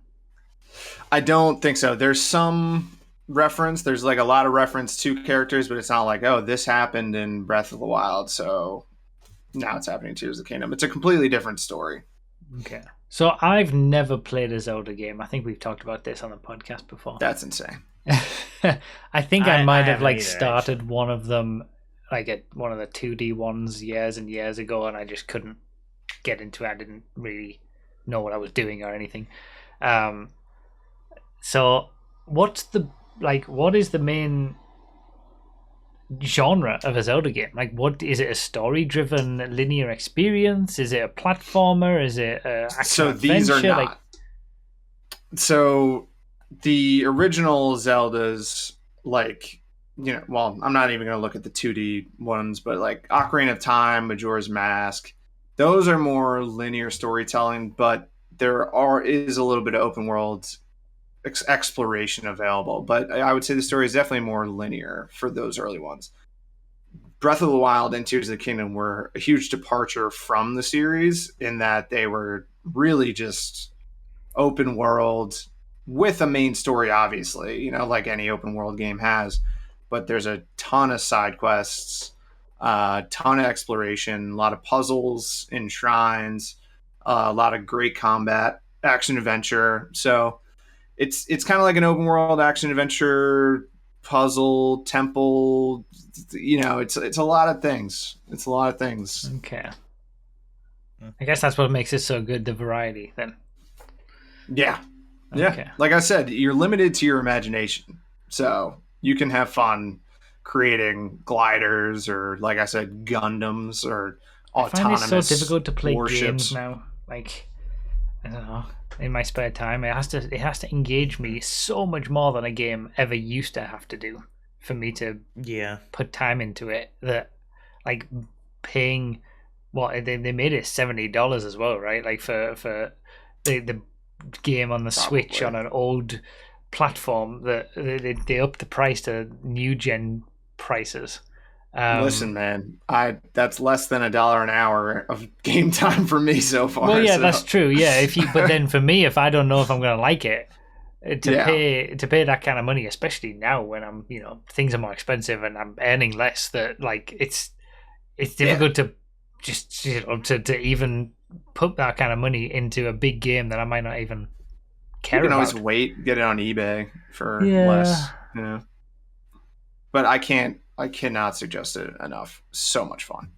I don't think so. There's some reference. There's like a lot of reference to characters, but it's not like, oh, this happened in Breath of the Wild, so now it's happening in Tears of the Kingdom. It's a completely different story. Okay. So I've never played a Zelda game. I think we've talked about this on the podcast before. That's insane. I think I might have haven't like either, started actually. one of them, like at one of the 2D ones years and years ago, and I just couldn't get into it. I didn't really know what I was doing or anything. So what is the main genre of a Zelda game? Like, what is it? A story-driven linear experience? Is it a platformer? Is it a action So these are adventure? not. So the original Zeldas, like, well, I'm not even going to look at the 2D ones, but like Ocarina of Time, Majora's Mask, those are more linear storytelling, but is a little bit of open world exploration available. But I would say the story is definitely more linear for those early ones. Breath of the Wild and Tears of the Kingdom were a huge departure from the series in that they were really just open world with a main story, obviously, like any open world game has. But there's a ton of side quests, a ton of exploration, a lot of puzzles in shrines, a lot of great combat. action adventure. So it's kind of like an open world action adventure puzzle temple. You know, it's a lot of things. It's a lot of things. Okay. I guess that's what makes it so good, the variety, then. Yeah. Okay. Like I said, you're limited to your imagination. So you can have fun creating gliders or, like I said, Gundams or autonomous I find it so difficult to play warships. games now. Like, I don't know. In my spare time, it has to engage me so much more than a game ever used to have to do for me to put time into it. That, like, paying they made it $70 as well, right? Like for the game on the Switch on an old platform, that they upped the price to new gen prices. Listen, man, that's less than $1 an hour of game time for me so far. Well, yeah, so. that's true. Yeah, but then for me, if I don't know if I'm going to like it, to pay that kind of money, especially now when I'm, things are more expensive and I'm earning less, that like it's difficult to just to even put that kind of money into a big game that I might not even care about. You can always wait, get it on eBay for less. Yeah. But I cannot suggest it enough. So much fun.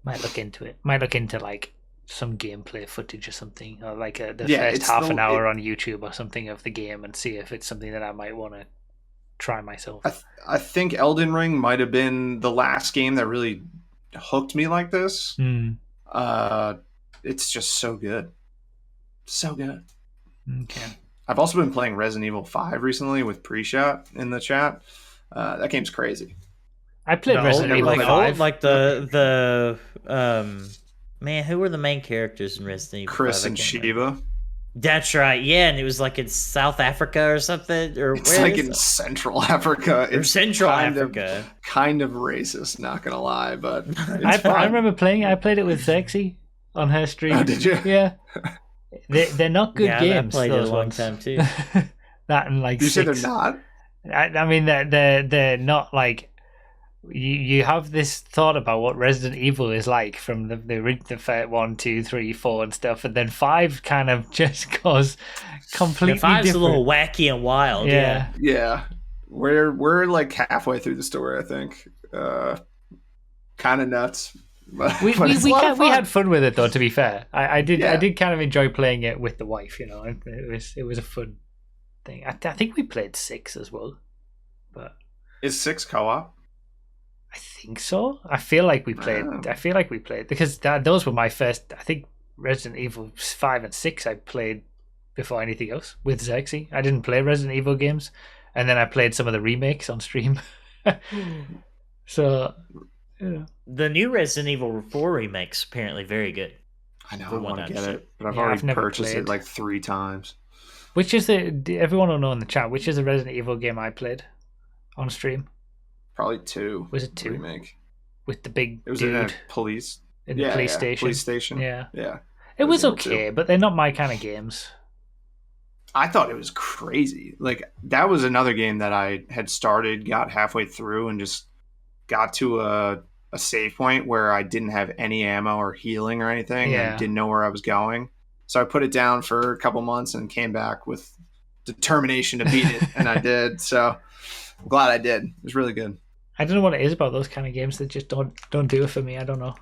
Might look into it. Might look into like some gameplay footage or something, or like the first half an hour on YouTube or something of the game, and see if it's something that I might want to try myself. I think Elden Ring might have been the last game that really hooked me like this. It's just so good. So good. Okay. I've also been playing Resident Evil 5 recently with Pre-Shot in the chat. That game's crazy. I played Resident Evil 5. Like the man, who were the main characters in Resident Evil 5? Chris and Shiva. That's right, yeah, and it was like in South Africa or something, or it's like in Central Africa. It's Central Africa. Kind of racist, not gonna lie, but I remember playing. I played it with Sexy on her stream. Oh, did you? Yeah, they're not good games. I played those it a long ones. time too. That and like you 6. say they're not. I mean, they're not like. You have this thought about what Resident Evil is like from the 1, 2, 3, 4 and stuff, and then 5 kind of just goes completely different. 5's a little wacky and wild. Yeah. We're like halfway through the story, I think. Kind of nuts. But we had fun with it though. To be fair, I did kind of enjoy playing it with the wife. It was a fun thing. I think we played 6 as well, but is 6 co-op? I think so. I feel like we played because those were my first. I think Resident Evil 5 and 6 I played before anything else with Xerxes. I didn't play Resident Evil games, and then I played some of the remakes on stream. So, the new Resident Evil 4 remake's apparently very good. I know I want to get it, but I've already purchased it like 3 times. Which is everyone will know in the chat? Which is the Resident Evil game I played on stream? Probably 2. Was it 2? Remake. With the big It was dude in a police. in the police station. Police station. Yeah. Yeah. It was okay, but they're not my kind of games. I thought it was crazy. Like, that was another game that I had started, got halfway through, and just got to a save point where I didn't have any ammo or healing or anything, and didn't know where I was going. So I put it down for a couple months and came back with determination to beat it, and I did. So I'm glad I did. It was really good. I don't know what it is about those kind of games that just don't do it for me. I don't know.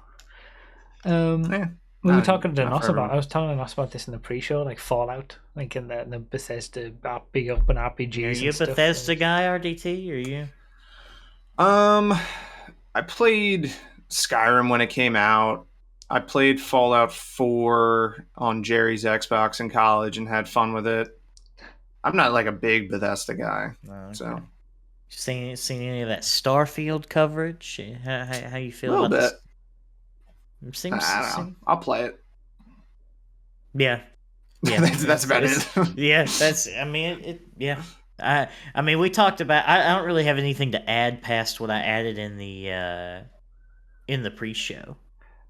We were talking to Nos about. I was telling Nos about this in the pre-show, like Fallout, like in the Bethesda big open RPGs. Are you a Bethesda guy, RDT? Or you? I played Skyrim when it came out. I played Fallout 4 on Jerry's Xbox in college and had fun with it. I'm not like a big Bethesda guy, so. Seen any of that Starfield coverage? How you feel about this? I don't know. I'll play it. Yeah. that's about it. Yeah, that's. I mean, yeah. I mean, we talked about. I don't really have anything to add past what I added in the pre-show.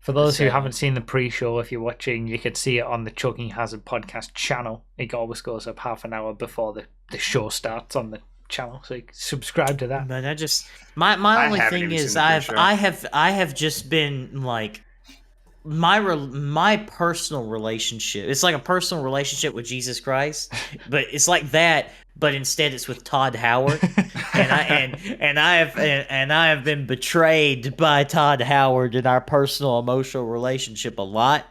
For those who haven't seen the pre-show, if you're watching, you could see it on the Choking Hazard podcast channel. It always goes up half an hour before the show starts on the channel, so you can subscribe to that. But I just my only thing is I have just been like my personal relationship, it's like a personal relationship with Jesus Christ, but it's like that, but instead it's with Todd Howard. And I have been betrayed by Todd Howard in our personal emotional relationship a lot.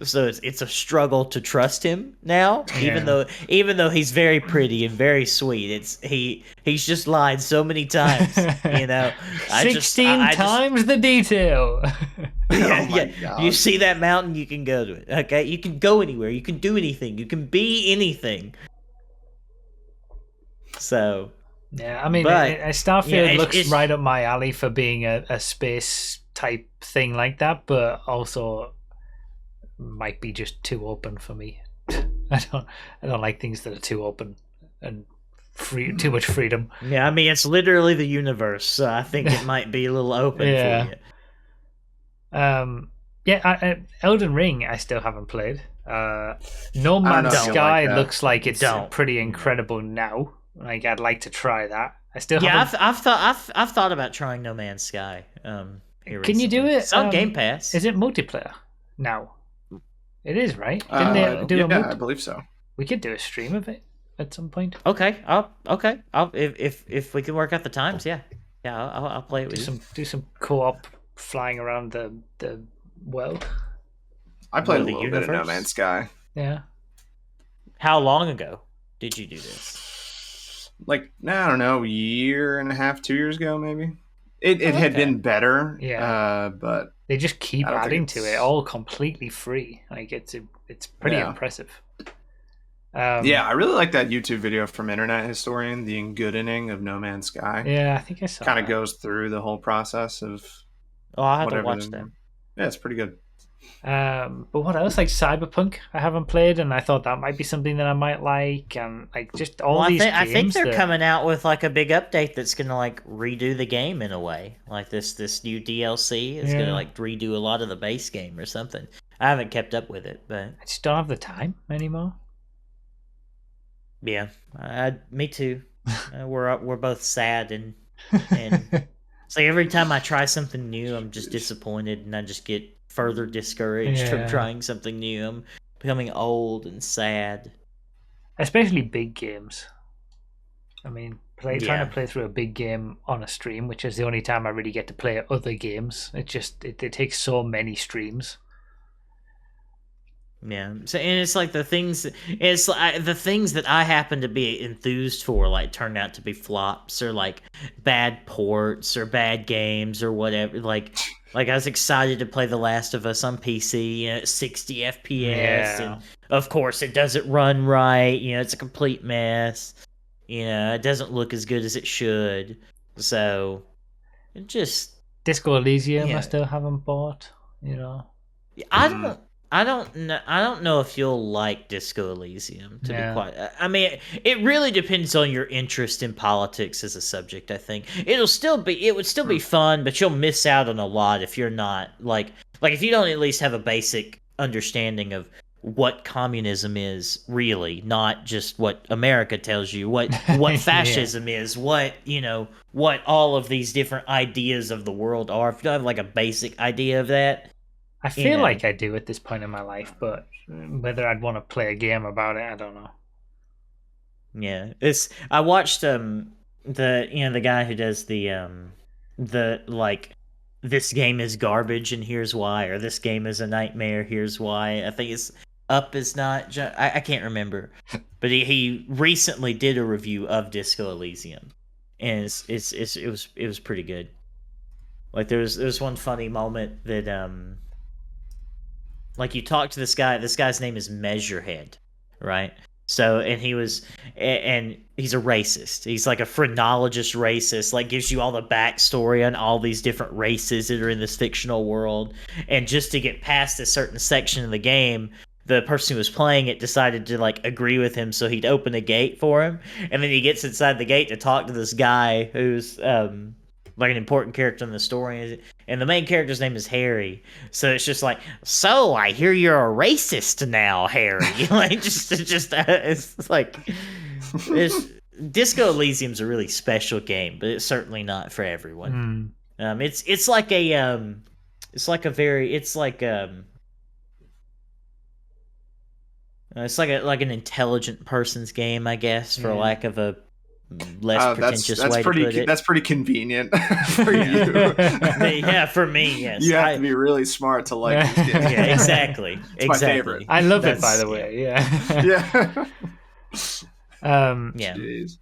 So it's a struggle to trust him now, even though he's very pretty and very sweet. He's just lied so many times, you know. 16 times the detail. God. You see that mountain, you can go to it. Okay, you can go anywhere. You can do anything. You can be anything. So, yeah, I mean, but, Starfield looks right up my alley for being a space type thing like that, but also might be just too open for me. I don't like things that are too open and too much freedom. Yeah, I mean, it's literally the universe, so I think it might be a little open for you. Elden Ring I still haven't played. No Man's Sky looks like it's pretty incredible now. Like, I'd like to try that. I still haven't. I've thought about trying No Man's Sky. Can you do it? It's on Game Pass. Is it multiplayer now? It is, right? Didn't they do a I believe so. We could do a stream of it at some point. Okay. If we can work out the times, I'll play it with you. Do some co-op flying around the world. I played a little bit of No Man's Sky. Yeah. How long ago did you do this? Like, I don't know, a year and a half, 2 years ago, maybe. It had been better. Yeah. But they just keep adding to it, all completely free. Like, it's pretty impressive. I really like that YouTube video from Internet Historian, The Engoodening of No Man's Sky. Yeah, I think I saw. Kind of goes through the whole process of. Oh, I have to watch that. Yeah, it's pretty good. But what else? Like Cyberpunk, I haven't played, and I thought that might be something that I might like, and like just all these games. I think they're coming out with like a big update that's gonna like redo the game in a way. Like this new DLC is gonna like redo a lot of the base game or something. I haven't kept up with it, but I just don't have the time anymore. Yeah, me too. We're both sad and it's like every time I try something new, I'm just disappointed, and I just get further discouraged from trying something new. I'm becoming old and sad. Especially big games. I mean, trying to play through a big game on a stream, which is the only time I really get to play other games. It takes so many streams. Yeah, so and it's like the things that I happen to be enthused for like turn out to be flops or like bad ports or bad games or whatever. Like I was excited to play The Last of Us on PC, 60 FPS, and of course it doesn't run right. It's a complete mess. It doesn't look as good as it should. So it just Disco Elysium I still haven't bought. I don't know if you'll like Disco Elysium, to be quite. I mean, it really depends on your interest in politics as a subject. I think it would still be fun, but you'll miss out on a lot if you're not like if you don't at least have a basic understanding of what communism is really, not just what America tells you, what fascism is, what all of these different ideas of the world are. If you don't have like a basic idea of that. I feel like I do at this point in my life, but whether I'd want to play a game about it, I don't know. Yeah, I watched the guy who does the like this game is garbage and here's why, or this game is a nightmare, here's why. I think it's Up is not. I can't remember, but he recently did a review of Disco Elysium, and it was pretty good. Like there was one funny moment that like you talk to this guy's name is Measurehead, right? So, and he's a racist. He's like a phrenologist racist, like gives you all the backstory on all these different races that are in this fictional world. And just to get past a certain section of the game, the person who was playing it decided to like agree with him, so he'd open a gate for him. And then he gets inside the gate to talk to this guy who's like an important character in the story, and the main character's name is Harry. So it's just like, so I hear you're a racist now, Harry. Like it's like Disco Elysium's a really special game, but it's certainly not for everyone. It's like It's like an intelligent person's game, I guess, for lack of a less pretentious way to put it. That's pretty convenient for you. Yeah, for me, yes. You have to be really smart to like this game. Yeah, exactly. It's my favorite. I love it, by the way. Yeah. Yeah. Yeah. Jeez.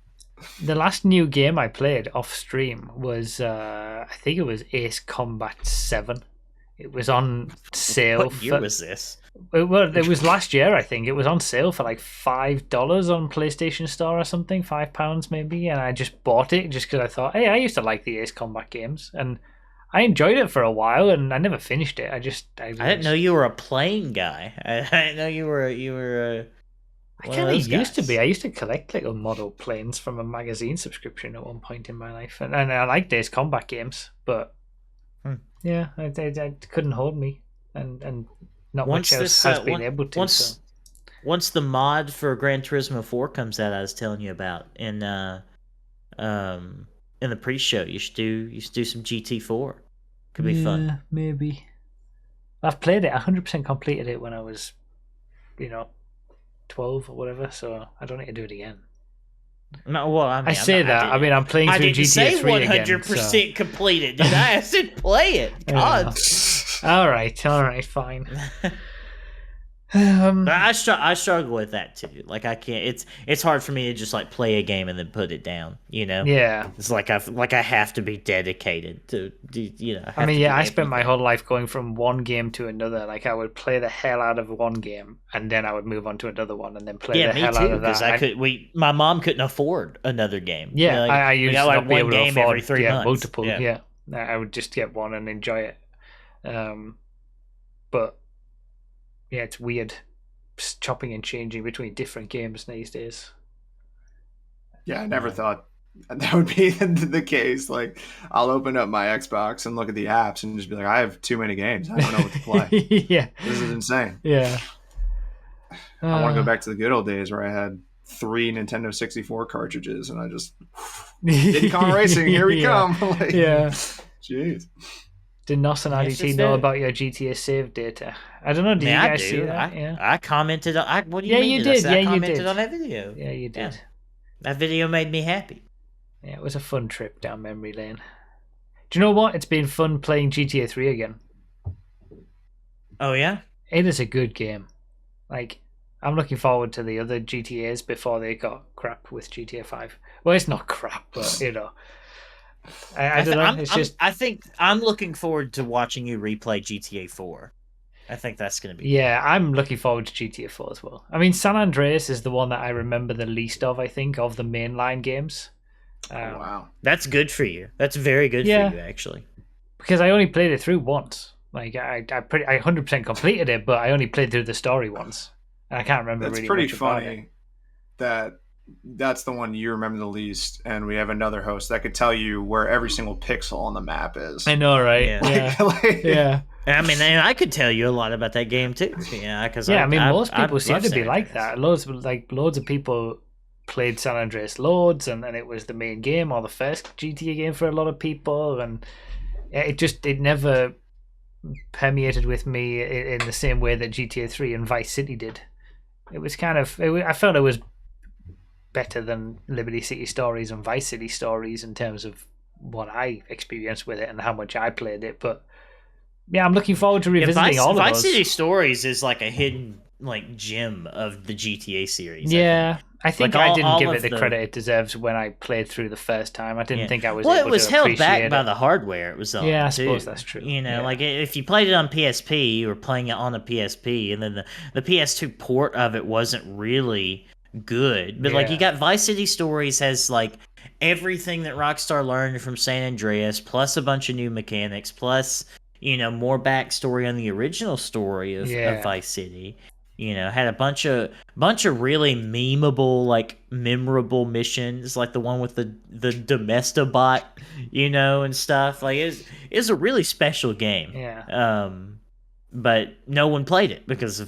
The last new game I played off stream was I think it was Ace Combat 7. It was on sale. What year was this? Well, it was last year, I think. It was on sale for like $5 on PlayStation Store or something, £5 maybe, and I just bought it just because I thought, hey, I used to like the Ace Combat games, and I enjoyed it for a while, and I never finished it. I didn't know you were a playing guy. I didn't know you were. I kind of used to be. I used to collect little model planes from a magazine subscription at one point in my life, and I liked Ace Combat games, but yeah, I couldn't hold me, and not much else has been able to. Once the mod for Gran Turismo 4 comes out, I was telling you about in the pre-show, you should do some GT4. Could be fun. Maybe. I've played it. 100% completed it when I was, 12 or whatever. So I don't need to do it again. No, well, I mean, I'm playing through GTA 3 again. I didn't say 100% completed, did I? I said play it. God. All right, fine. But I struggle with that too. Like I can't. It's hard for me to just like play a game and then put it down. Yeah. It's like I have to be dedicated to. I spent my whole life going from one game to another. Like I would play the hell out of one game, and then I would move on to another one, and then play the hell out of that. My mom couldn't afford another game. Yeah, I used to not be able to afford every 3 months. multiple. Yeah, I would just get one and enjoy it. But yeah, it's weird chopping and changing between different games these days. Yeah, I never thought that would be the case. Like, I'll open up my Xbox and look at the apps and just be like, I have too many games. I don't know what to play. Yeah. This is insane. Yeah. I want to go back to the good old days where I had 3 Nintendo 64 cartridges and I just Diddy Kong Racing, here we come. Like, yeah. Jeez. Did Nos and IDT know about your GTA save data? I don't know. Did you guys see that? I commented on. What do you mean? You did. I commented on that video. Yeah, you did. Yeah. That video made me happy. Yeah, it was a fun trip down memory lane. Do you know what? It's been fun playing GTA 3 again. Oh yeah? It is a good game. Like, I'm looking forward to the other GTAs before they got crap with GTA 5. Well, it's not crap, but I don't know. I think I'm looking forward to watching you replay GTA 4. I think that's going to be. Yeah, I'm looking forward to GTA 4 as well. I mean, San Andreas is the one that I remember the least of, I think, of the mainline games. Wow. That's good for you. That's very good for you, actually. Because I only played it through once. Like, I 100% completed it, but I only played through the story once. And I can't remember really much about it. It's pretty funny that's the one you remember the least, and we have another host that could tell you where every single pixel on the map is. I know, right? Yeah. I mean, I could tell you a lot about that game too. Yeah, because most people seem to be like that. Loads of people played San Andreas loads, and it was the main game or the first GTA game for a lot of people, and it never permeated with me in the same way that GTA 3 and Vice City did. It was I felt it was better than Liberty City Stories and Vice City Stories in terms of what I experienced with it and how much I played it. But yeah, I'm looking forward to revisiting all of those. Vice City Stories is like a hidden gem of the GTA series. Yeah, I think I didn't give it the credit it deserves when I played through the first time. I didn't think I was. Well, it was held back by the hardware it was on. Yeah, I suppose that's true. Like if you played it on PSP, you were playing it on a PSP, and then the PS2 port of it wasn't really good. But you got Vice City Stories has everything that Rockstar learned from San Andreas, plus a bunch of new mechanics, plus more backstory on the original story of Vice City. Had a bunch of really memeable, memorable missions, like the one with the Domestabot, and stuff. It's a really special game. Yeah. But no one played it because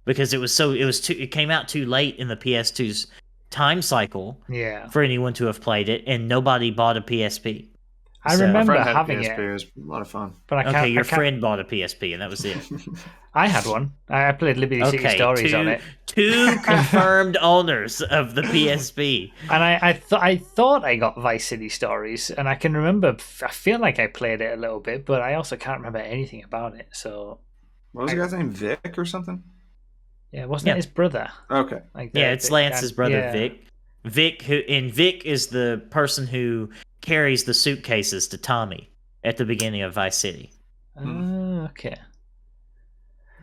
it came out too late in the PS2's time cycle. Yeah. For anyone to have played it, and nobody bought a PSP. I So- My remember friend had a having PSP. it, It was a lot of fun. but I can't. Okay, your I can't- friend bought a PSP, and that was it. I had one. I played Liberty City Okay, Stories on it, two confirmed owners of the PSP. and I thought I got Vice City Stories, and I can remember. I feel like I played it a little bit, but I also can't remember anything about it. So What was the guy's name? Vic or something? yeah, wasn't Yeah. it his brother? Okay. Like Yeah, it's Lance's brother, yeah. Vic. Vic is the person who carries the suitcases to Tommy at the beginning of Vice City. Okay.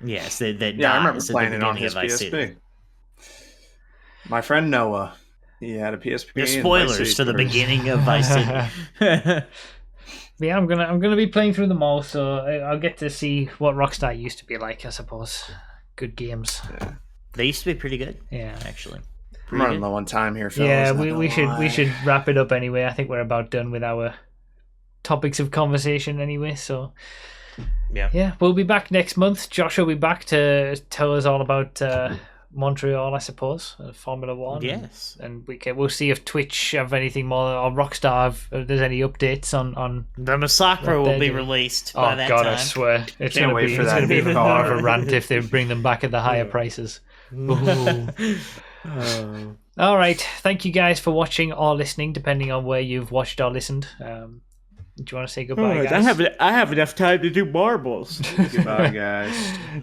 Yes, that Yeah, I remember dies at the playing it on beginning his of Vice PSP. City. My friend Noah, he had a PSP. The and Vice spoilers City for the Stories. beginning of Vice City. Yeah, I'm gonna be playing through them all, so I'll get to see what Rockstar used to be like. I suppose. Good games. They used to be pretty good, Yeah. actually. I'm running low on time here, fellas. Yeah, not we gonna should lie. wrap it up anyway. I think we're about done with our topics of conversation anyway. So yeah, we'll be back next month. Josh will be back to tell us all about Montreal, I suppose, Formula One. Yes. and we'll see if Twitch have anything more, or Rockstar if there's any updates on. The Massacre What will they be do. released Oh by that God, time. I swear it's Can't gonna wait be for it's that gonna be new more of car. a rant if they bring them back at the higher prices. Ooh. Oh. All right, thank you guys for watching or listening, depending on where you've watched or listened. Do you want to say goodbye, guys? I have enough time to do marbles. Goodbye, guys.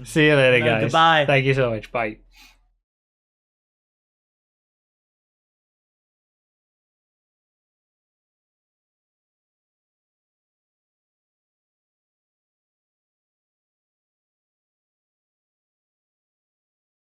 See you later, No, guys. goodbye. Thank you so much. Bye.